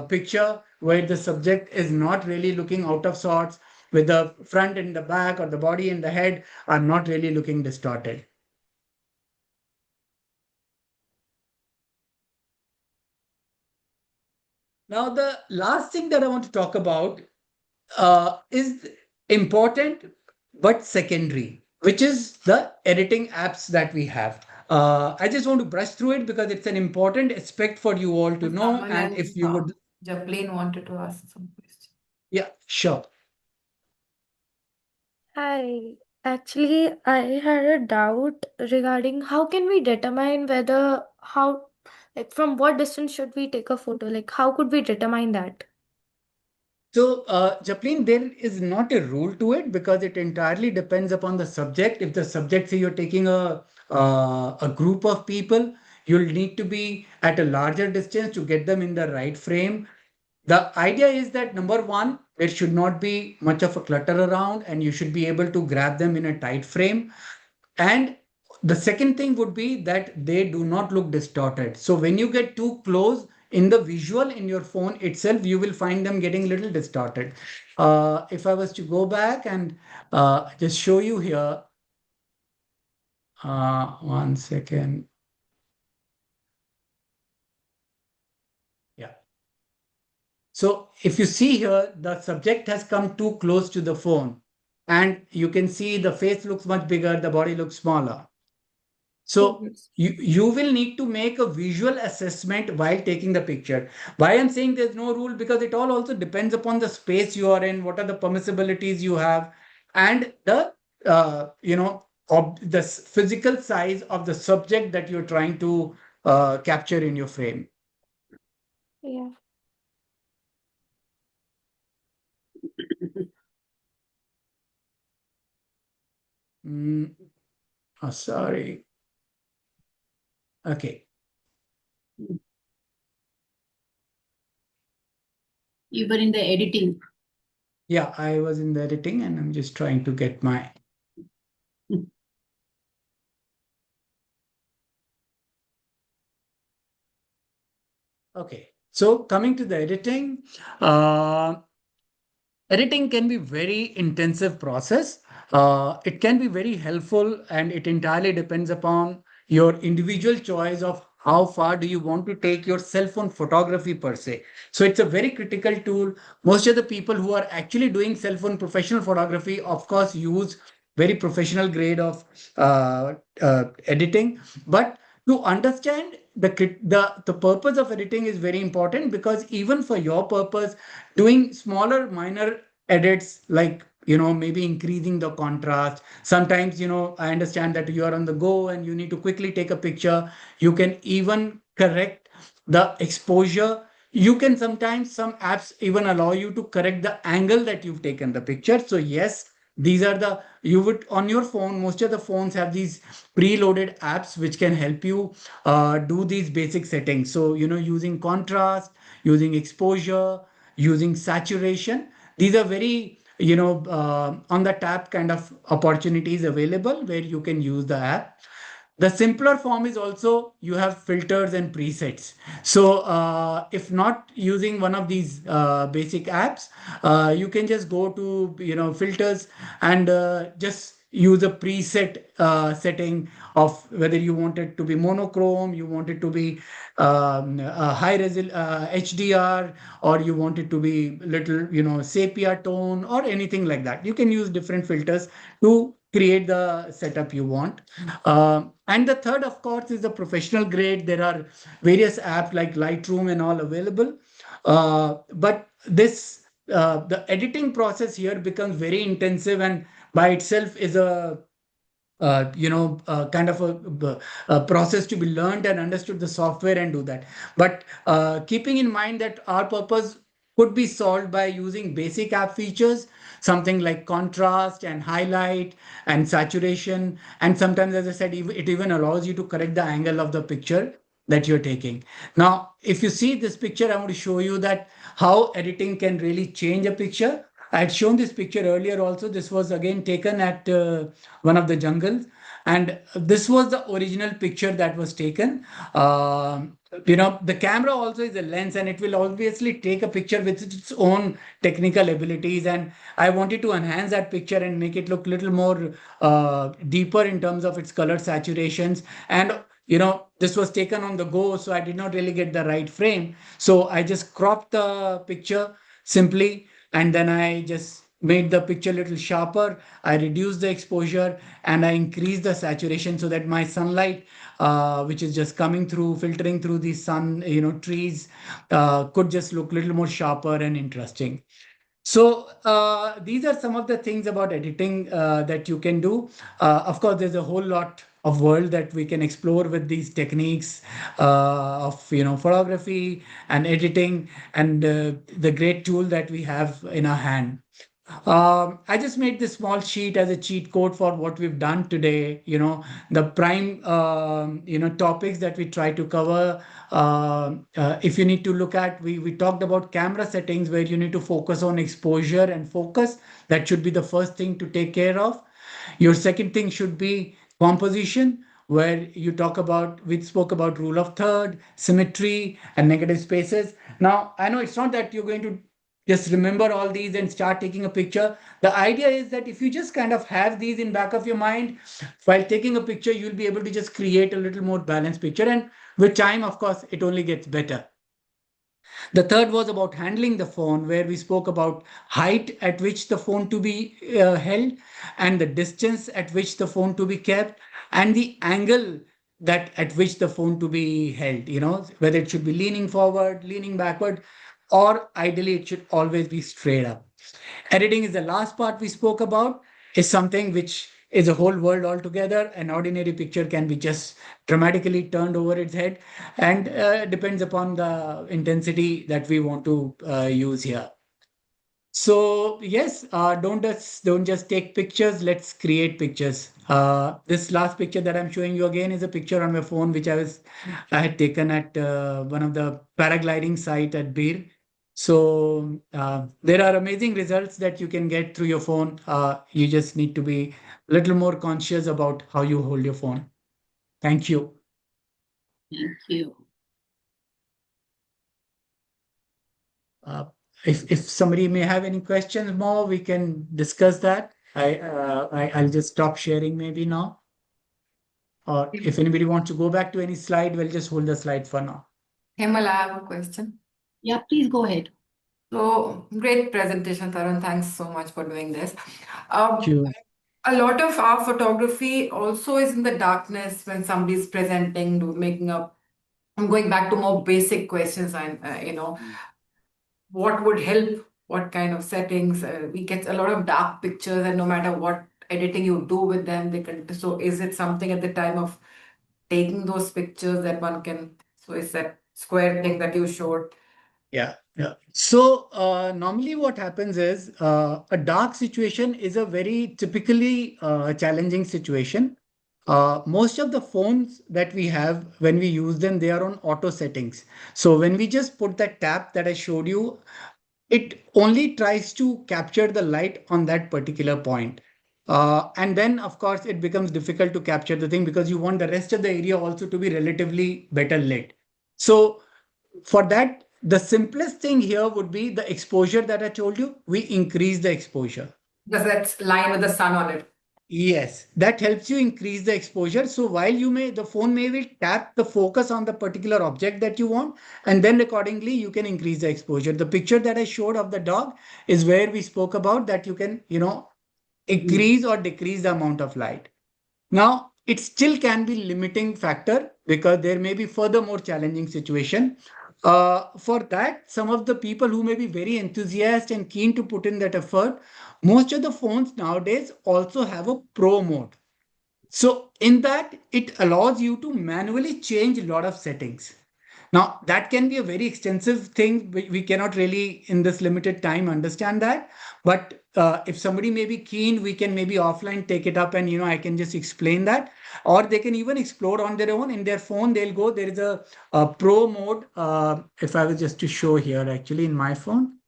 picture where the subject is not really looking out of sorts, with the front and the back or the body and the head are not really looking distorted. Now, the last thing that I want to talk about is important but secondary, which is the editing apps that we have. I just want to brush through it because it's an important aspect for you all to know. Someone And else, if you would, Japlane wanted to ask some question. yeah, sure. Hi. Actually, I had a doubt regarding how can we determine whether how like from what distance should we take a photo? Like how could we determine that? So, Japlin, there is not a rule to it because it entirely depends upon the subject. If the subject, say you're taking a group of people, you'll need to be at a larger distance to get them in the right frame. The idea is that number one, there should not be much of a clutter around and you should be able to grab them in a tight frame. And the second thing would be that they do not look distorted. So when you get too close in the visual in your phone itself, you will find them getting a little distorted. If I was to go back and just show you here, 1 second. Yeah. So if you see here, the subject has come too close to the phone and you can see the face looks much bigger, the body looks smaller. So Yes. you will need to make a visual assessment while taking the picture. Why I'm saying there's no rule, because it all also depends upon the space you are in, what are the permissibilities you have, and the physical size of the subject that you're trying to capture in your frame. Yeah. Sorry. Okay. You were in the editing. Yeah, I was in the editing and I'm just trying to get my. Okay. So coming to the editing, editing can be very intensive process. It can be very helpful and it entirely depends upon your individual choice of how far do you want to take your cell phone photography per se. So it's a very critical tool. Most of the people who are actually doing cell phone professional photography, of course, use very professional grade of editing. But to understand the purpose of editing is very important, because even for your purpose, doing smaller minor edits like maybe increasing the contrast. Sometimes, I understand that you are on the go and you need to quickly take a picture. You can even correct the exposure. You can sometimes, some apps even allow you to correct the angle that you've taken the picture. So yes, these are you would on your phone, most of the phones have these preloaded apps which can help you do these basic settings. So, using contrast, using exposure, using saturation. These are very, on the tap kind of opportunities available where you can use the app. The simpler form is also you have filters and presets. So if not using one of these basic apps, you can just go to filters and just use a preset setting of whether you want it to be monochrome, you want it to be a high HDR, or you want it to be little sepia tone or anything like that. You can use different filters to create the setup you want. And the third, of course, is the professional grade. There are various apps like Lightroom and all available. But the editing process here becomes very intensive and by itself is kind of a process to be learned and understood the software and do that. But keeping in mind that our purpose could be solved by using basic app features, something like contrast and highlight and saturation. And sometimes, as I said, it even allows you to correct the angle of the picture that you're taking. Now, if you see this picture, I want to show you that how editing can really change a picture. I had shown this picture earlier also. This was again taken at one of the jungles. And this was the original picture that was taken. The camera also is a lens and it will obviously take a picture with its own technical abilities. And I wanted to enhance that picture and make it look a little more deeper in terms of its color saturations. And this was taken on the go, so I did not really get the right frame. So I just cropped the picture simply, and then I just made the picture a little sharper. I reduced the exposure and I increased the saturation so that my sunlight, which is just coming through, filtering through the sun, trees, could just look a little more sharper and interesting. So these are some of the things about editing that you can do. Of course, there's a whole lot of world that we can explore with these techniques of photography and editing and the great tool that we have in our hand. I just made this small sheet as a cheat code for what we've done today. The prime, topics that we try to cover. If you need to look at, we talked about camera settings where you need to focus on exposure and focus. That should be the first thing to take care of. Your second thing should be composition, where we spoke about rule of third, symmetry, and negative spaces. Now, I know it's not that you're going to just remember all these and start taking a picture. The idea is that if you just kind of have these in back of your mind while taking a picture, you'll be able to just create a little more balanced picture. And with time, of course, it only gets better. The third was about handling the phone, where we spoke about height at which the phone to be held, and the distance at which the phone to be kept, and the angle that at which the phone to be held, whether it should be leaning forward, leaning backward, or ideally it should always be straight up. Editing is the last part we spoke about, is something which is a whole world altogether. An ordinary picture can be just dramatically turned over its head and depends upon the intensity that we want to use here. So yes, don't just take pictures. Let's create pictures. This last picture that I'm showing you again is a picture on my phone, which I had taken at one of the paragliding site at Bir. So there are amazing results that you can get through your phone. You just need to be a little more conscious about how you hold your phone. Thank you. Thank you. If somebody may have any questions more, we can discuss that. I'll just stop sharing maybe now. Or if anybody wants to go back to any slide, we'll just hold the slide for now. Hemal, I have a question. Yeah, please go ahead. So great presentation, Tarun. Thanks so much for doing this. Thank you. A lot of our photography also is in the darkness when somebody's presenting, making up. I'm going back to more basic questions and, what would help what kind of settings. We get a lot of dark pictures, and no matter what editing you do with them, they can. So, is it something at the time of taking those pictures that one can? So, is that square thing that you showed? Yeah, yeah. So normally what happens is a dark situation is a very typically challenging situation. Most of the phones that we have, when we use them, they are on auto settings. So when we just put that tap that I showed you, it only tries to capture the light on that particular point. And then, of course, it becomes difficult to capture the thing because you want the rest of the area also to be relatively better lit. So for that, the simplest thing here would be the exposure that I told you. We increase the exposure. Does that line with the sun on it? Yes, that helps you increase the exposure. So while the phone may will tap the focus on the particular object that you want, and then accordingly you can increase the exposure. The picture that I showed of the dog is where we spoke about that you can, increase or decrease the amount of light. Now, it still can be limiting factor because there may be further more challenging situation. For that, some of the people who may be very enthusiastic and keen to put in that effort, most of the phones nowadays also have a pro mode. So in that, it allows you to manually change a lot of settings. Now, that can be a very extensive thing. We cannot really, in this limited time, understand that. But if somebody may be keen, we can maybe offline take it up and, I can just explain that. Or they can even explore on their own. In their phone, they'll go, there is a pro mode. If I was just to show here, actually, in my phone.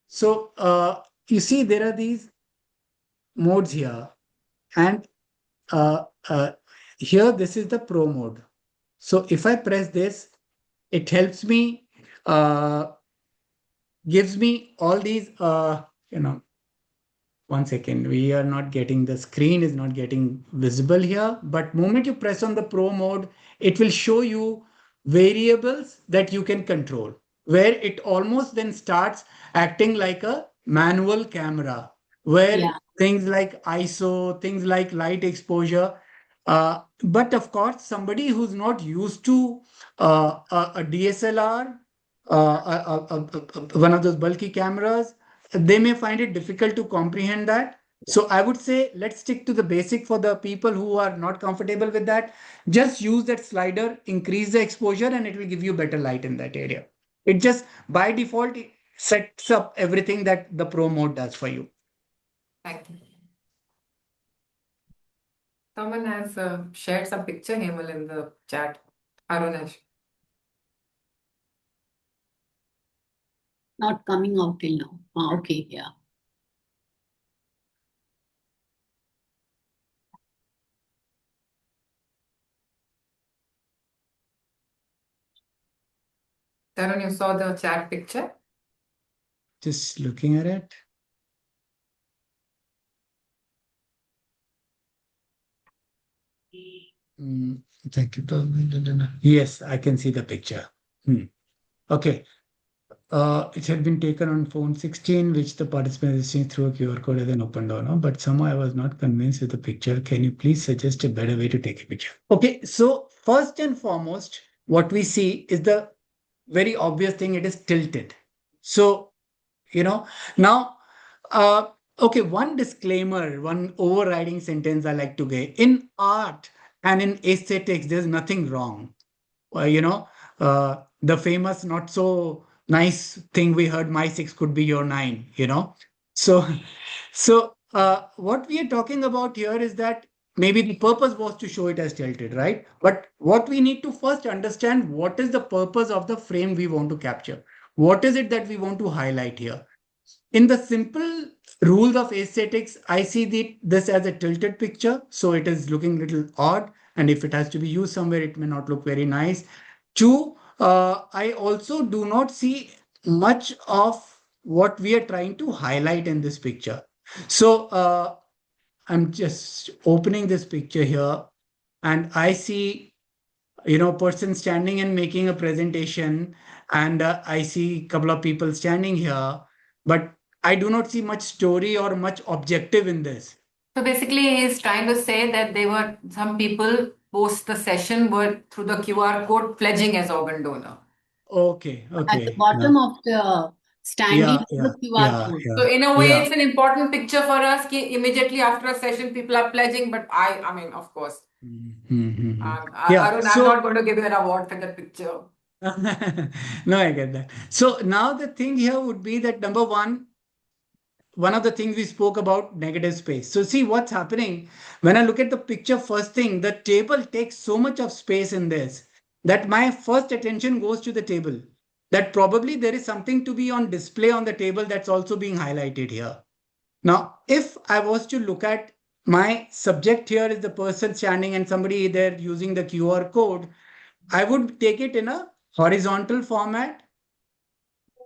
So you see, there are these modes here. And uh, uh, here, this is the pro mode. So if I press this, it helps me, gives me all these, 1 second, we are not getting, the screen is not getting visible here. But moment you press on the pro mode, it will show you variables that you can control, where it almost then starts acting like a manual camera, where Yeah. things like ISO, things like light exposure. But of course, somebody who's not used to a DSLR, one of those bulky cameras, they may find it difficult to comprehend that. So I would say let's stick to the basic for the people who are not comfortable with that. Just use that slider, increase the exposure, and it will give you better light in that area. It just by default sets up everything that the pro mode does for you. Thank you. Someone has shared some picture, Hemal, in the chat. Arunesh. Not coming out till now. Okay, yeah. Tarun, you saw the chat picture? Just looking at it. Thank you. Yes, I can see the picture. Okay. It had been taken on phone 16, which the participant is seeing through a QR code as an open door. No? But somehow I was not convinced with the picture. Can you please suggest a better way to take a picture? Okay, so first and foremost, what we see is the very obvious thing. It is tilted. So, now, okay, one disclaimer, one overriding sentence I like to give. In art and in aesthetics, there's nothing wrong. The famous not so nice thing we heard, my six could be your nine, So, what we are talking about here is that maybe the purpose was to show it as tilted, right? But what we need to first understand, what is the purpose of the frame we want to capture? What is it that we want to highlight here? In the simple rules of aesthetics, I see this as a tilted picture. So it is looking a little odd. And if it has to be used somewhere, it may not look very nice. Two, I also do not see much of what we are trying to highlight in this picture. So I'm just opening this picture here and I see, person standing and making a presentation, and I see a couple of people standing here, but I do not see much story or much objective in this. So basically, he's trying to say that some people post the session were through the QR code pledging as organ donor. Okay, At the okay. bottom of the stand, you Yeah, have yeah, the QR yeah, code. So yeah, in a way, yeah. it's an important picture for us. Ki immediately after a session, people are pledging. But I mean, of course, Yeah. Arun, I'm So not going to give you an award for that picture. no, I get that. So now the thing here would be that number one of the things we spoke about negative space. So see what's happening when I look at the picture first thing, the table takes so much of space in this that my first attention goes to the table. That probably there is something to be on display on the table that's also being highlighted here. Now, if I was to look at my subject here is the person standing and somebody there using the QR code, I would take it in a horizontal format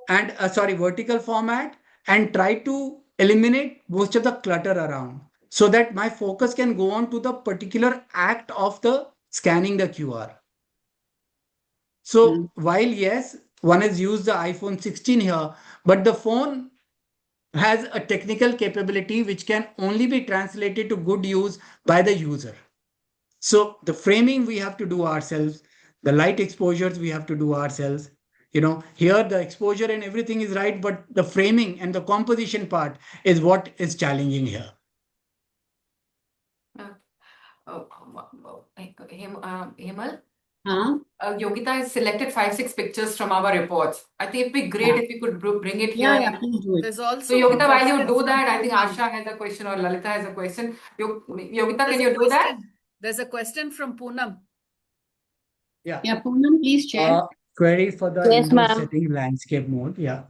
and vertical format and try to eliminate most of the clutter around so that my focus can go on to the particular act of the scanning the QR. So while yes, one has used the iPhone 16 here, but the phone has a technical capability which can only be translated to good use by the user. So the framing we have to do ourselves, the light exposures we have to do ourselves. Here the exposure and everything is right, but the framing and the composition part is what is challenging here. Hemal, Huh? Yogita has selected 5, 6 pictures from our reports. I think it'd be great if we could bring it here. Yeah, please do it. There's So also Yogita, while you questions do from that, I think Poonam. Asha has a question or Lalita has a question. Yogita, There's can a you do that? question. There's a question from Poonam. Yeah. Yeah, Poonam, please share. Query for the Yes, indoor ma'am. setting landscape mode. Yeah.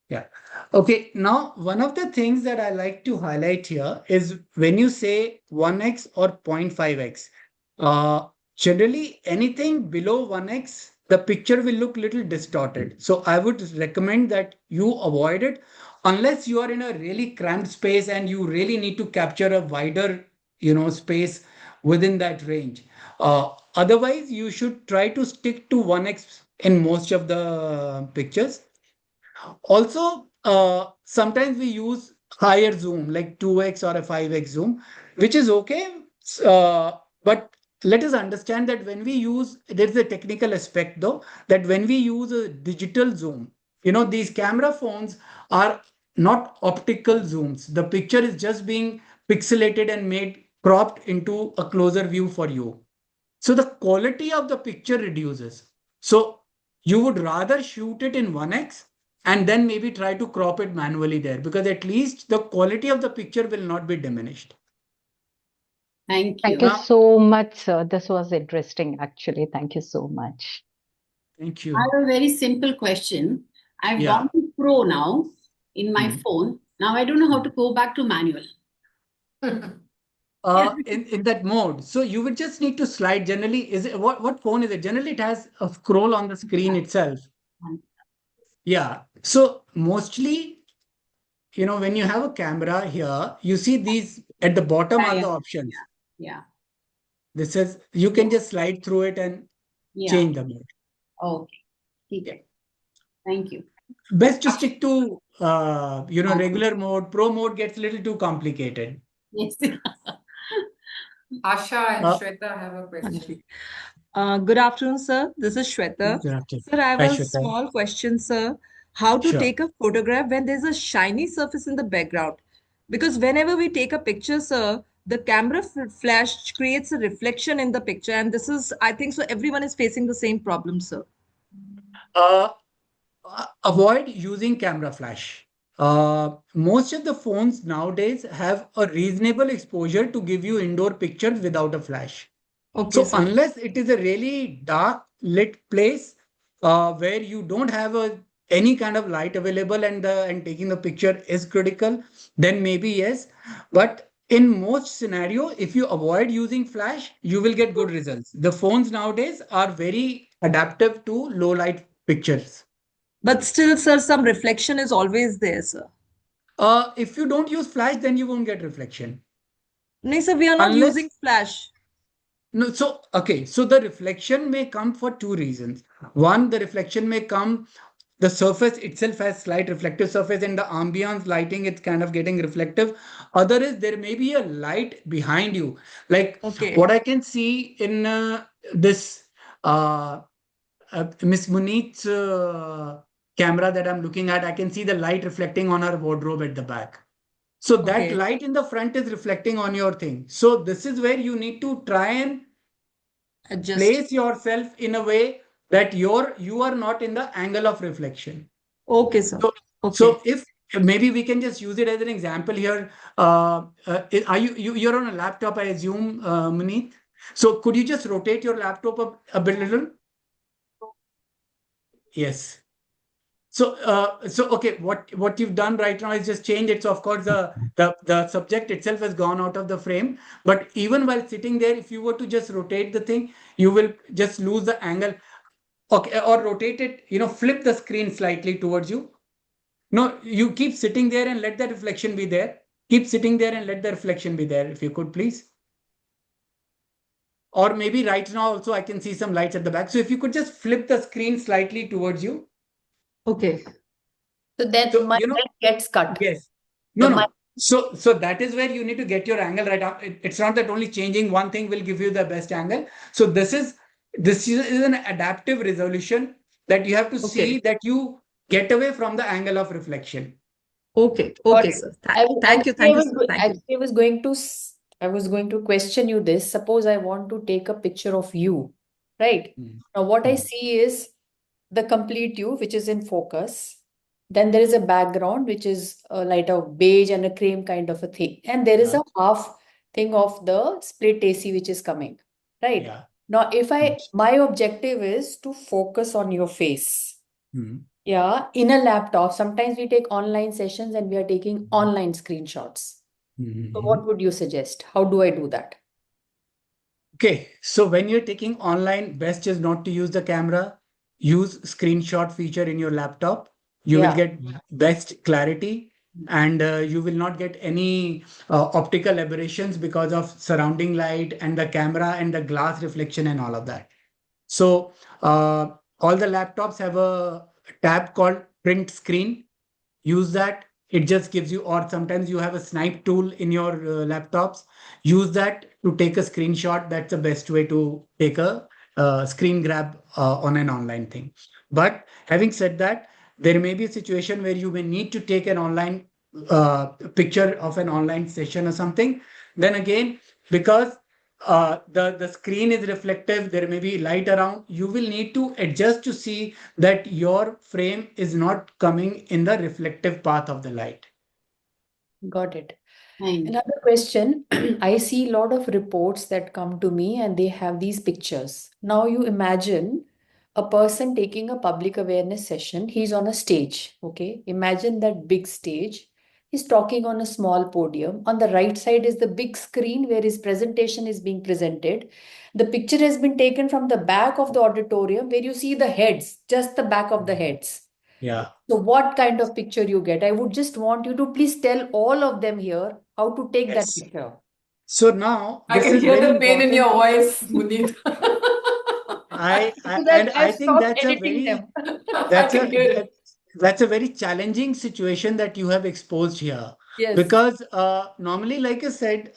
Yeah. Okay. Now, one of the things that I like to highlight here is when you say 1x or 0.5x, uh, generally anything below 1x, the picture will look little distorted. So I would recommend that you avoid it unless you are in a really cramped space and you really need to capture a wider, space within that range. Otherwise, you should try to stick to 1x in most of the pictures. Also, sometimes we use higher zoom, like 2x or a 5x zoom, which is okay. But let us understand that when we use, there's a technical aspect though, that when we use a digital zoom, these camera phones are not optical zooms. The picture is just being pixelated and made cropped into a closer view for you. So the quality of the picture reduces. So you would rather shoot it in 1x and then maybe try to crop it manually there because at least the quality of the picture will not be diminished. Thank Thank you. you so much, sir. This was interesting, actually. Thank you so much. Thank I you. have a very simple question. I've Yeah. gone to Pro now in my phone. Now I don't know how to go back to manual. In that mode, so you would just need to slide. Generally, is it what phone is it? Generally, it has a scroll on the screen itself. Yeah. So mostly, when you have a camera here, you see these at the bottom are the options. Yeah. This is you can just slide through it and Yeah. change the mode. Okay. Okay. Thank you. Best to stick to regular mode. Pro mode gets a little too complicated. Yes. Asha and Uh, Shweta have a question. Good afternoon, sir. This is Shweta. Good afternoon. Sir, I have Hi, a Shweta. small question, sir. How to Sure. take a photograph when there's a shiny surface in the background? Because whenever we take a picture, sir, the camera flash creates a reflection in the picture, and this is, I think, so everyone is facing the same problem, sir. Uh, Avoid using camera flash. Most of the phones nowadays have a reasonable exposure to give you indoor pictures without a flash. Okay, So sir. unless it is a really dark lit place where you don't have any kind of light available and taking the picture is critical, then maybe yes. But in most scenario, if you avoid using flash, you will get good results. The phones nowadays are very adaptive to low light pictures. But still, sir, some reflection is always there, sir. If you don't use flash, then you won't get reflection. No, sir, we are not Unless using flash. No, so okay, so the reflection may come for two reasons. One, the reflection may come, the surface itself has slight reflective surface, and the ambience lighting, it's kind of getting reflective. Other is there may be a light behind you. Like Okay. what I can see in this Miss Munit's camera that I'm looking at, I can see the light reflecting on her wardrobe at the back. So that Okay. light in the front is reflecting on your thing. So this is where you need to try and Adjust. place yourself in a way that you are not in the angle of reflection. Okay, sir. So, Okay. so if maybe we can just use it as an example here. Are you're on a laptop, I assume, Munit? So could you just rotate your laptop a bit little? Yes. So, okay, what you've done right now is just change it. So, of course, the subject itself has gone out of the frame. But even while sitting there, if you were to just rotate the thing, you will just lose the angle. Okay, or rotate it. Flip the screen slightly towards you. No, you keep sitting there and let the reflection be there. Keep sitting there and let the reflection be there. If you could, please. Or maybe right now also I can see some lights at the back. So if you could just flip the screen slightly towards you. Okay. So then So, my head gets cut. yes. So No, my no. So that is where you need to get your angle right up. It's not that only changing one thing will give you the best angle. So this is an adaptive resolution that you have to see Okay. that you get away from the angle of reflection. Okay. got Okay, it. sir. Actually, Thank you, sir. Thank you. I was going to I was going to question you this. Suppose I want to take a picture of you, right? Mm. Now what I Mm. see is the complete you, which is in focus. Then there is a background, which is light of beige and a cream kind of a thing. And there is Yeah. a half thing of the split AC, which is coming, right? Yeah. Now, if Mm. my objective is to focus on your face, Mm. yeah, in a laptop, sometimes we take online sessions and we are taking online screenshots. So Mhm. what would you suggest? How do I do that? Okay, so when you're taking online, best is not to use the camera. Use screenshot feature in your laptop. You will Yeah, get best clarity, and you will not get any optical aberrations because of surrounding light and the camera and the glass reflection and all of that. So all the laptops have a tab called print screen. Use that. It just gives you, or sometimes you have a snipe tool in your laptops. Use that to take a screenshot. That's the best way to take a screen grab on an online thing. But having said that, there may be a situation where you may need to take an online picture of an online session or something. Then again, because the screen is reflective, there may be light around, you will need to adjust to see that your frame is not coming in the reflective path of the light. got it. Fine. Another question. I see a lot of reports that come to me and they have these pictures. Now you imagine a person taking a public awareness session. He's on a stage, okay? Imagine that big stage. He's talking on a small podium. On the right side is the big screen where his presentation is being presented. The picture has been taken from the back of the auditorium where you see the heads, just the back of the heads. Yeah. So what kind of picture you get? I would just want you to please tell all of them here how to take that Yes. picture. So now I this can is hear very the pain in important. your voice, Munit. Because And I I've think stopped editing them. I can hear it. that's a very challenging situation that you have exposed here. Yes, Because normally, like I said,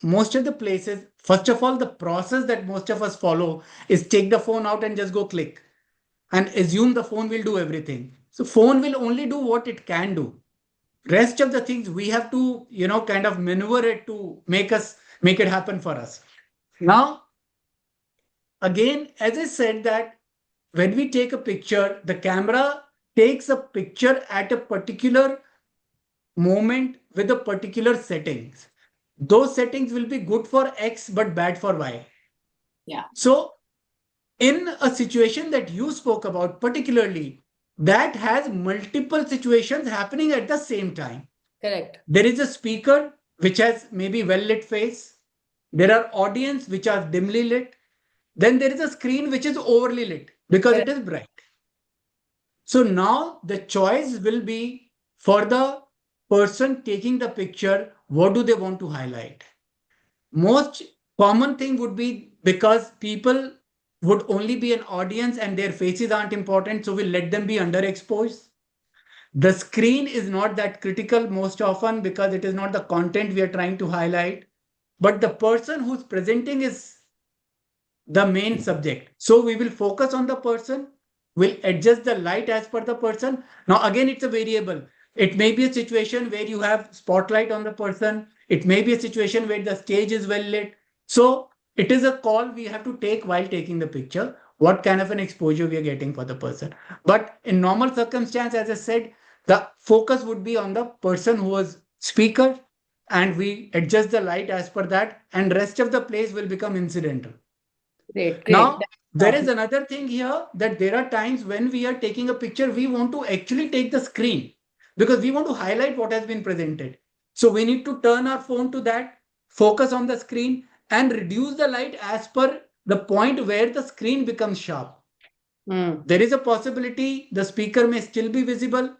most of the places, first of all, the process that most of us follow is take the phone out and just go click and assume the phone will do everything. So phone will only do what it can do. Rest of the things we have to, kind of maneuver it to make it happen for us. Now, again, as I said that when we take a picture, the camera takes a picture at a particular moment with a particular settings. Those settings will be good for X but bad for Y. Yeah. So in a situation that you spoke about particularly, that has multiple situations happening at the same time. correct. There is a speaker which has maybe well lit face. There are audience which are dimly lit. Then there is a screen which is overly lit because it Correct. is bright. So now the choice will be for the person taking the picture, what do they want to highlight? Most common thing would be because people would only be an audience and their faces aren't important, so we'll let them be underexposed. The screen is not that critical most often because it is not the content we are trying to highlight, but the person who's presenting is the main subject. So we will focus on the person, we'll adjust the light as per the person. Now, again, it's a variable. It may be a situation where you have spotlight on the person. It may be a situation where the stage is well lit. So it is a call we have to take while taking the picture, what kind of an exposure we are getting for the person. But in normal circumstance, as I said, the focus would be on the person who was speaker, and we adjust the light as per that, and rest of the place will become incidental. Great. Now, there is another thing here, that there are times when we are taking a picture, we want to actually take the screen because we want to highlight what has been presented. So we need to turn our phone to that, focus on the screen, and reduce the light as per the point where the screen becomes sharp. There is a possibility the speaker may still be visible.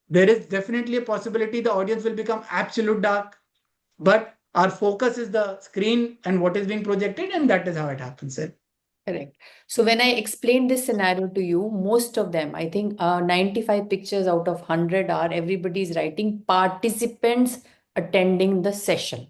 There is definitely a possibility the audience will become absolute dark. But our focus is the screen and what is being projected, and that is how it happens. Correct. So when I explained this scenario to you, most of them, I think 95 pictures out of 100 are everybody's writing participants attending the session.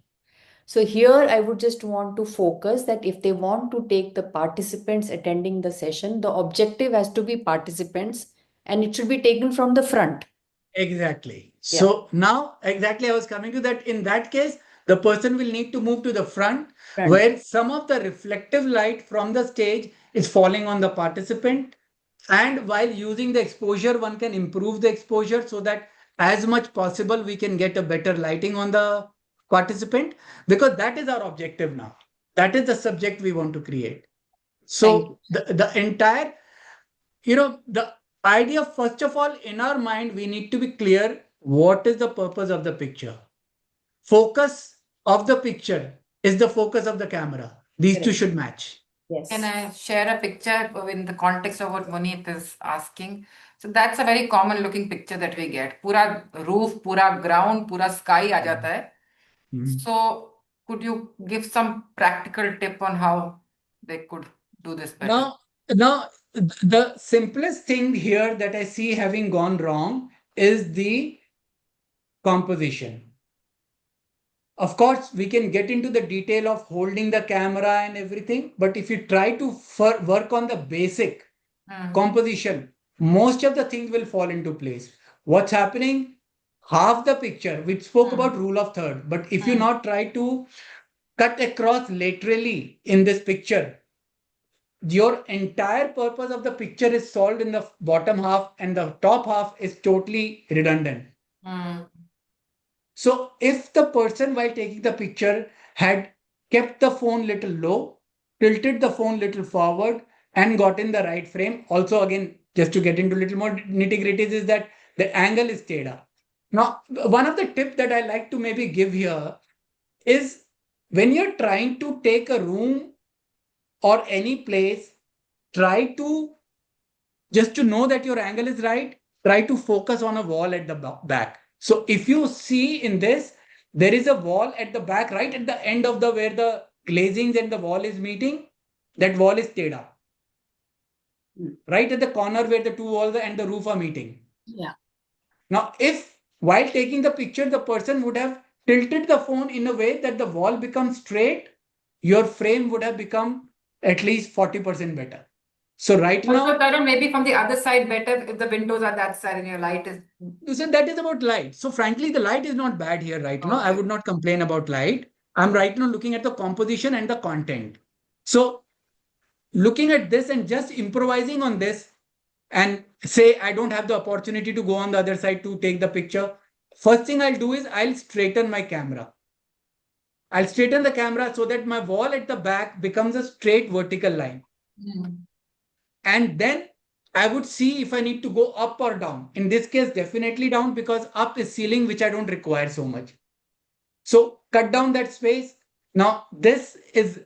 So here I would just want to focus that if they want to take the participants attending the session, the objective has to be participants and it should be taken from the front. Exactly. Yeah. So now, exactly, I was coming to that. In that case, the person will need to move to the front, where some of the reflective light from the stage is falling on the participant. And while using the exposure, one can improve the exposure so that as much possible we can get a better lighting on the participant, because that is our objective now. That is the subject we want to create. So the entire, the idea, first of all, in our mind, we need to be clear what is the purpose of the picture. Focus of the picture is the focus of the camera. These two should match. Yes. Can I share a picture in the context of what Munit is asking? So that's a very common looking picture that we get. Pura roof, pura ground, pura sky aa jata hai. So could you give some practical tip on how they could do this better? Now, the simplest thing here that I see having gone wrong is the composition. Of course, we can get into the detail of holding the camera and everything, but if you try to work on the basic composition, most of the things will fall into place. What's happening? Half the picture, we spoke about rule of third, but if you not try to cut across laterally in this picture, your entire purpose of the picture is solved in the bottom half, and the top half is totally redundant. So if the person, while taking the picture, had kept the phone little low, tilted the phone little forward, and got in the right frame, also again, just to get into a little more nitty-gritties, is that the angle is stayed up. Now, one of the tips that I like to maybe give here is, when you're trying to take a room or any place, try to, just to know that your angle is right, try to focus on a wall at the back. So if you see in this, there is a wall at the back, right at the end of the where the glazings and the wall is meeting, that wall is stayed up. Right at the corner where the two walls and the roof are meeting. Yeah. Now, if while taking the picture, the person would have tilted the phone in a way that the wall becomes straight, your frame would have become at least 40% better. So right now, Tarun, maybe from the other side better if the windows are that side and your light is. So that is about light. So frankly, the light is not bad here right now. I would not complain about light. I'm right now looking at the composition and the content. So looking at this and just improvising on this, and say I don't have the opportunity to go on the other side to take the picture. First thing I'll do is I'll straighten my camera. I'll straighten the camera so that my wall at the back becomes a straight vertical line. And then I would see if I need to go up or down. In this case, definitely down, because up is ceiling, which I don't require so much. So cut down that space. Now, this is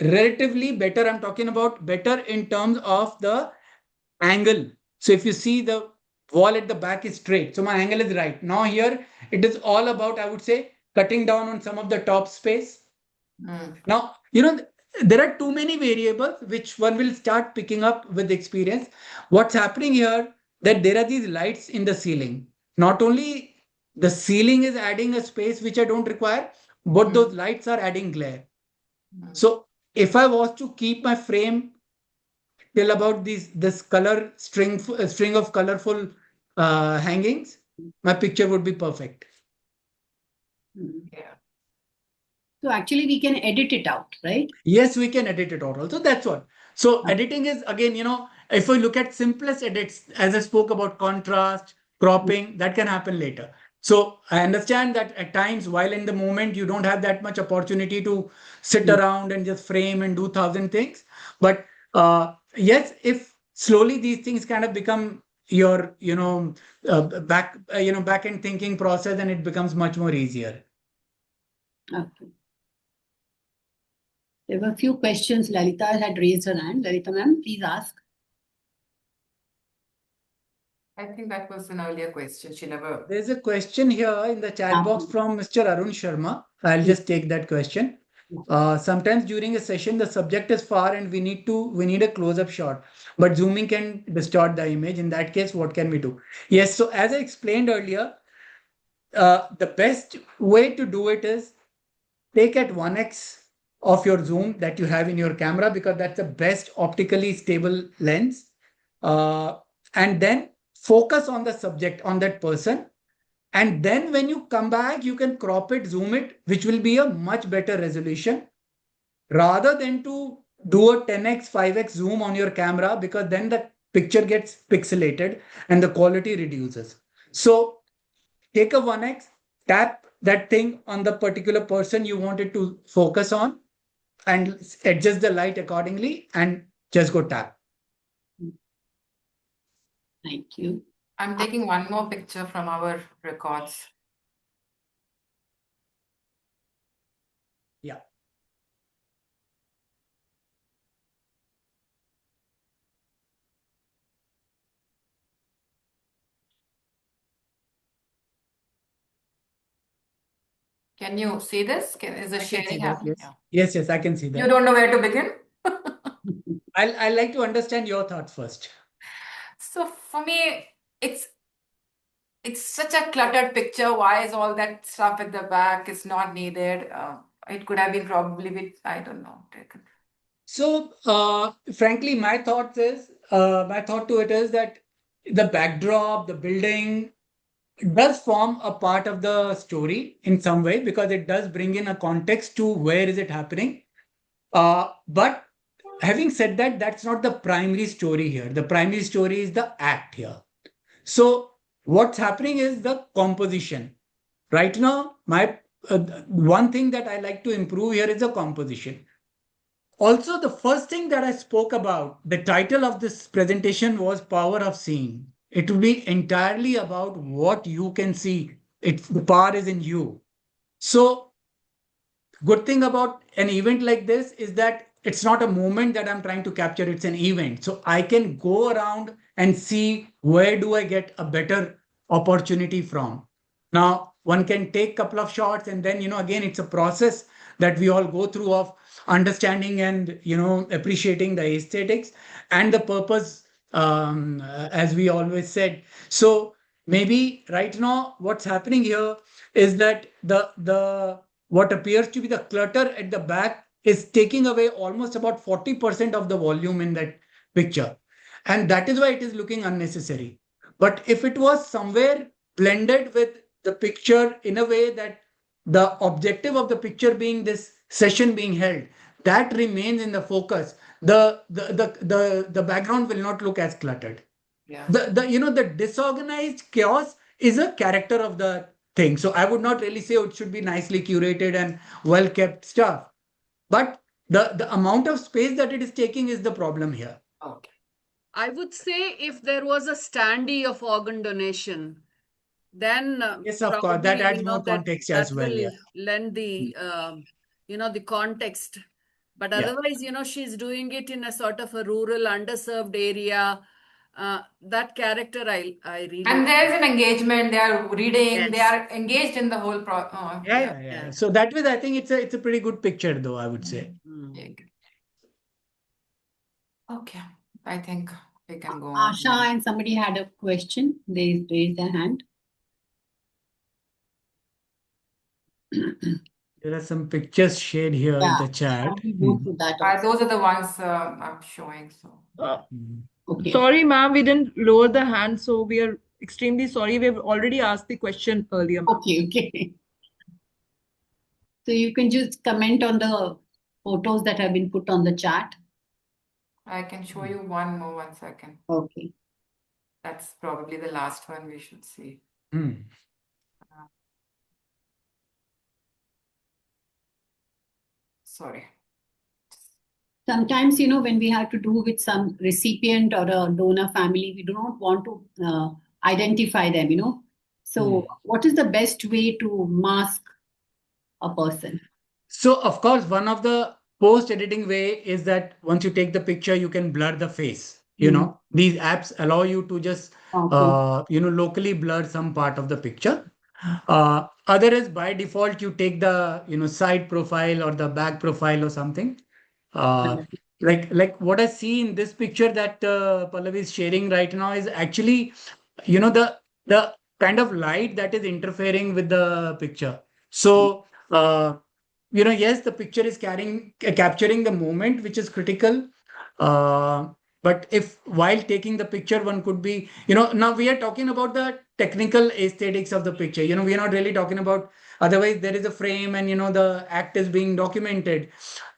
relatively better. I'm talking about better in terms of the angle. So if you see, the wall at the back is straight, so my angle is right. Now here, it is all about, I would say, cutting down on some of the top space. Now, there are too many variables which one will start picking up with experience. What's happening here, that there are these lights in the ceiling. Not only the ceiling is adding a space which I don't require, but those lights are adding glare. So if I was to keep my frame till about this color string of colorful hangings, my picture would be perfect. Yeah. So actually we can edit it out, right? Yes, we can edit it out also. That's what. So editing is again, if we look at simplest edits, as I spoke about contrast, cropping, that can happen later. So I understand that at times, while in the moment, you don't have that much opportunity to sit around and just frame and do 1,000 things. But yes, if slowly these things kind of become your, back end thinking process, and it becomes much more easier. Okay. There were a few questions. Lalita had raised her hand. Lalita ma'am, please ask. I think that was an earlier question. She never. There's a question here in the chat box from Mr. Arun Sharma. I'll just take that question. Sometimes during a session, the subject is far and we need a close-up shot, but zooming can distort the image. In that case, what can we do? Yes, so as I explained earlier, the best way to do it is take at 1x of your zoom that you have in your camera, because that's the best optically stable lens. And then focus on the subject, on that person. And then when you come back, you can crop it, zoom it, which will be a much better resolution rather than to do a 10x, 5x zoom on your camera, because then the picture gets pixelated and the quality reduces. So take a 1x, tap that thing on the particular person you wanted to focus on, and adjust the light accordingly, and just go tap. Thank you. I'm taking one more picture from our records. Yeah. Can you see this? Is the I can see sharing that, happening? yes. Yes, I can see that. You don't know where to begin? I'd like to understand your thoughts first. So for me, it's such a cluttered picture. Why is all that stuff at the back? It's not needed. It could have been probably with, I don't know, taken. So, frankly, my thought to it is that the backdrop, the building does form a part of the story in some way, because it does bring in a context to where is it happening. But having said that, that's not the primary story here. The primary story is the act here. So what's happening is the composition. Right now, my one thing that I like to improve here is the composition. Also, the first thing that I spoke about, the title of this presentation was Power of Seeing. It will be entirely about what you can see. The power is in you. So, good thing about an event like this is that it's not a moment that I'm trying to capture, it's an event. So I can go around and see where do I get a better opportunity from. Now, one can take a couple of shots, and then, again, it's a process that we all go through of understanding and, appreciating the aesthetics and the purpose, as we always said. So maybe right now, what's happening here is that the what appears to be the clutter at the back is taking away almost about 40% of the volume in that picture. And that is why it is looking unnecessary. But if it was somewhere blended with the picture in a way that the objective of the picture being this session being held, that remains in the focus, the background will not look as cluttered. Yeah. The disorganized chaos is a character of the thing. So I would not really say it should be nicely curated and well kept stuff. But the amount of space that it is taking is the problem here. Okay. I would say if there was a standee of organ donation, then Yes, of course, probably, that adds more context as well. will Yeah. lend the the context. But Yeah. otherwise, she's doing it in a sort of a rural, underserved area. That character, I really. And there's an engagement. They are reading. They Yes. are engaged in the whole Yeah. So that way, I think it's a pretty good picture, though, I would say. Okay. I think we can go Asha on. and somebody had a question. They raised their hand. There are some pictures shared here in Yeah, the chat. I will go through that also. Those are the ones I'm showing. So Okay. Sorry, ma'am, we didn't lower the hand, so we are extremely sorry. We've already asked the question earlier, ma'am. Okay. So you can just comment on the photos that have been put on the chat. I can show you one more, 1 second. Okay. That's probably the last one we should see. Sorry. Sometimes, when we have to do with some recipient or a donor family, we do not want to identify them. So what is the best way to mask a person? So, of course, one of the post-editing way is that once you take the picture, you can blur the face. These apps allow you to just, locally blur some part of the picture. Other is by default, you take the, side profile or the back profile or something. Like what I see in this picture that Pallavi is sharing right now is actually, the kind of light that is interfering with the picture. So, yes, the picture is capturing the moment, which is critical. But if while taking the picture, one could be, now we are talking about the technical aesthetics of the picture. We are not really talking about, otherwise there is a frame and, the act is being documented.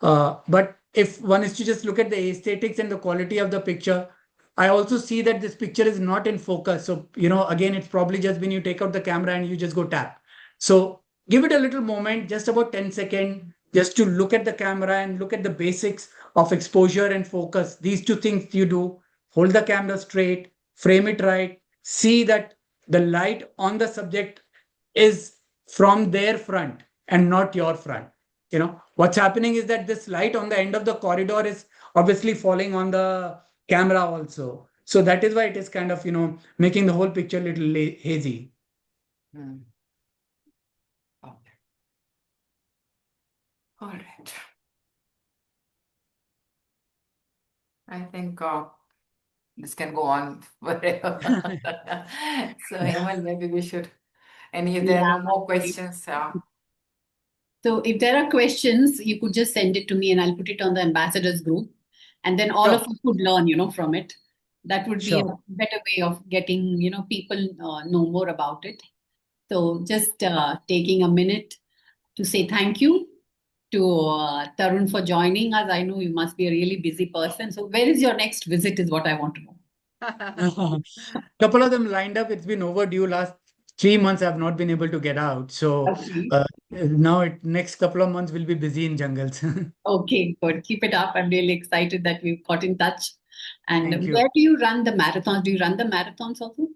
But if one is to just look at the aesthetics and the quality of the picture, I also see that this picture is not in focus. So, again, it's probably just when you take out the camera and you just go tap. So give it a little moment, just about 10 seconds, just to look at the camera and look at the basics of exposure and focus. These two things you do: hold the camera straight, frame it right, see that the light on the subject is from their front and not your front. What's happening is that this light on the end of the corridor is obviously falling on the camera also. So that is why it is kind of, making the whole picture a little hazy. Okay. All right. I think this can go on forever. So, Hemal, maybe we should. If there are no more questions. So if there are questions, you could just send it to me and I'll put it on the ambassadors group. And then all of us could learn, from it. That would be a better way of getting, people know more about it. So just taking a minute to say thank you to Tarun for joining us. I know you must be a really busy person. So where is your next visit is what I want to know. Couple of them lined up. It's been overdue. Last 3 months I've not been able to get out. So now next couple of months we'll be busy in jungles. Okay, good. Keep it up. I'm really excited that we've got in touch. And Thank you. where do you run the marathons? Do you run the marathons also?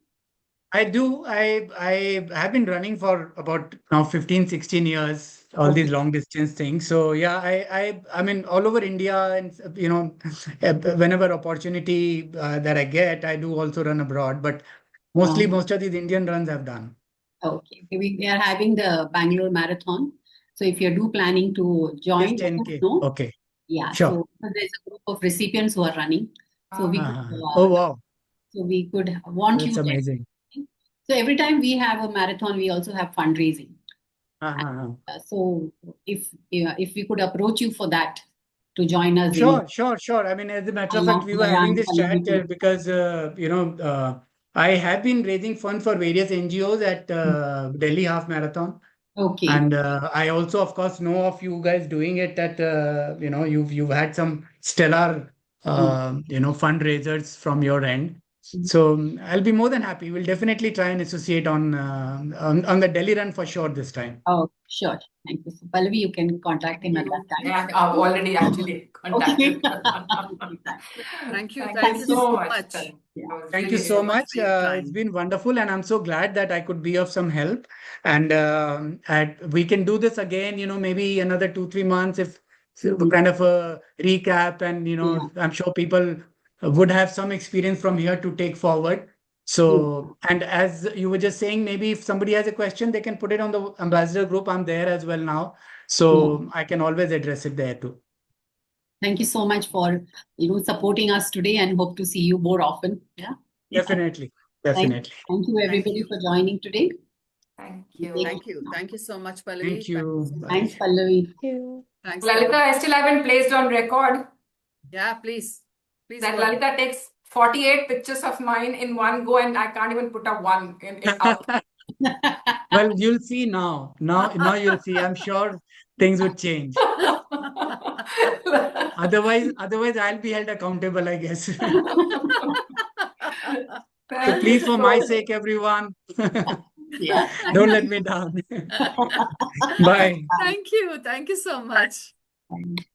I do. I have been running for about now 15, 16 years, all these long distance things. So yeah, I mean, all over India and, whenever opportunity that I get, I do also run abroad, but most of these Indian runs I've done. Okay. We are having the Bangalore Marathon. So if you're planning to join, Just 10K. no? Okay. Yeah. Sure. So there's a group of recipients who are running. So we Oh, wow. So we could want That's you there. amazing. So every time we have a marathon, we also have fundraising. So if we could approach you for that to join us. Sure. I mean, as a matter of fact, we were having this chat because, I have been raising funds for various NGOs at Delhi Half Marathon. Okay. And I also, of course, know of you guys doing it at, you've had some stellar, fundraisers from your end. So I'll be more than happy. We'll definitely try and associate on the Delhi run for sure this time. Oh, sure. Thank you. So Pallavi, you can contact him at that time. Yeah, I've already actually contacted. Thank you. Thank you so much. Thank you so much. It's been wonderful, and I'm so glad that I could be of some help. And we can do this again, maybe another 2-3 months if kind of a recap. And, I'm sure people would have some experience from here to take forward. So, and as you were just saying, maybe if somebody has a question, they can put it on the ambassador group. I'm there as well now. So I can always address it there too. Thank you so much for supporting us today, and hope to see you more often. Yeah. Definitely. Thank you everybody for joining today. Thank you. Thank you. Thank you so much, Pallavi. Thank you. so much. Thanks, Pallavi. Thank you. Thanks. Lalita, I still haven't placed on record Yeah, please. Please that go ahead. Lalita takes 48 pictures of mine in one go, and I can't even put up one in up. Well, you'll see now. Now you'll see. I'm sure things would change. Otherwise, I'll be held accountable, I guess. So Thank you please, for my so sake, everyone, Yeah. don't let me down. Bye. Thank you. Thank you so much. Thank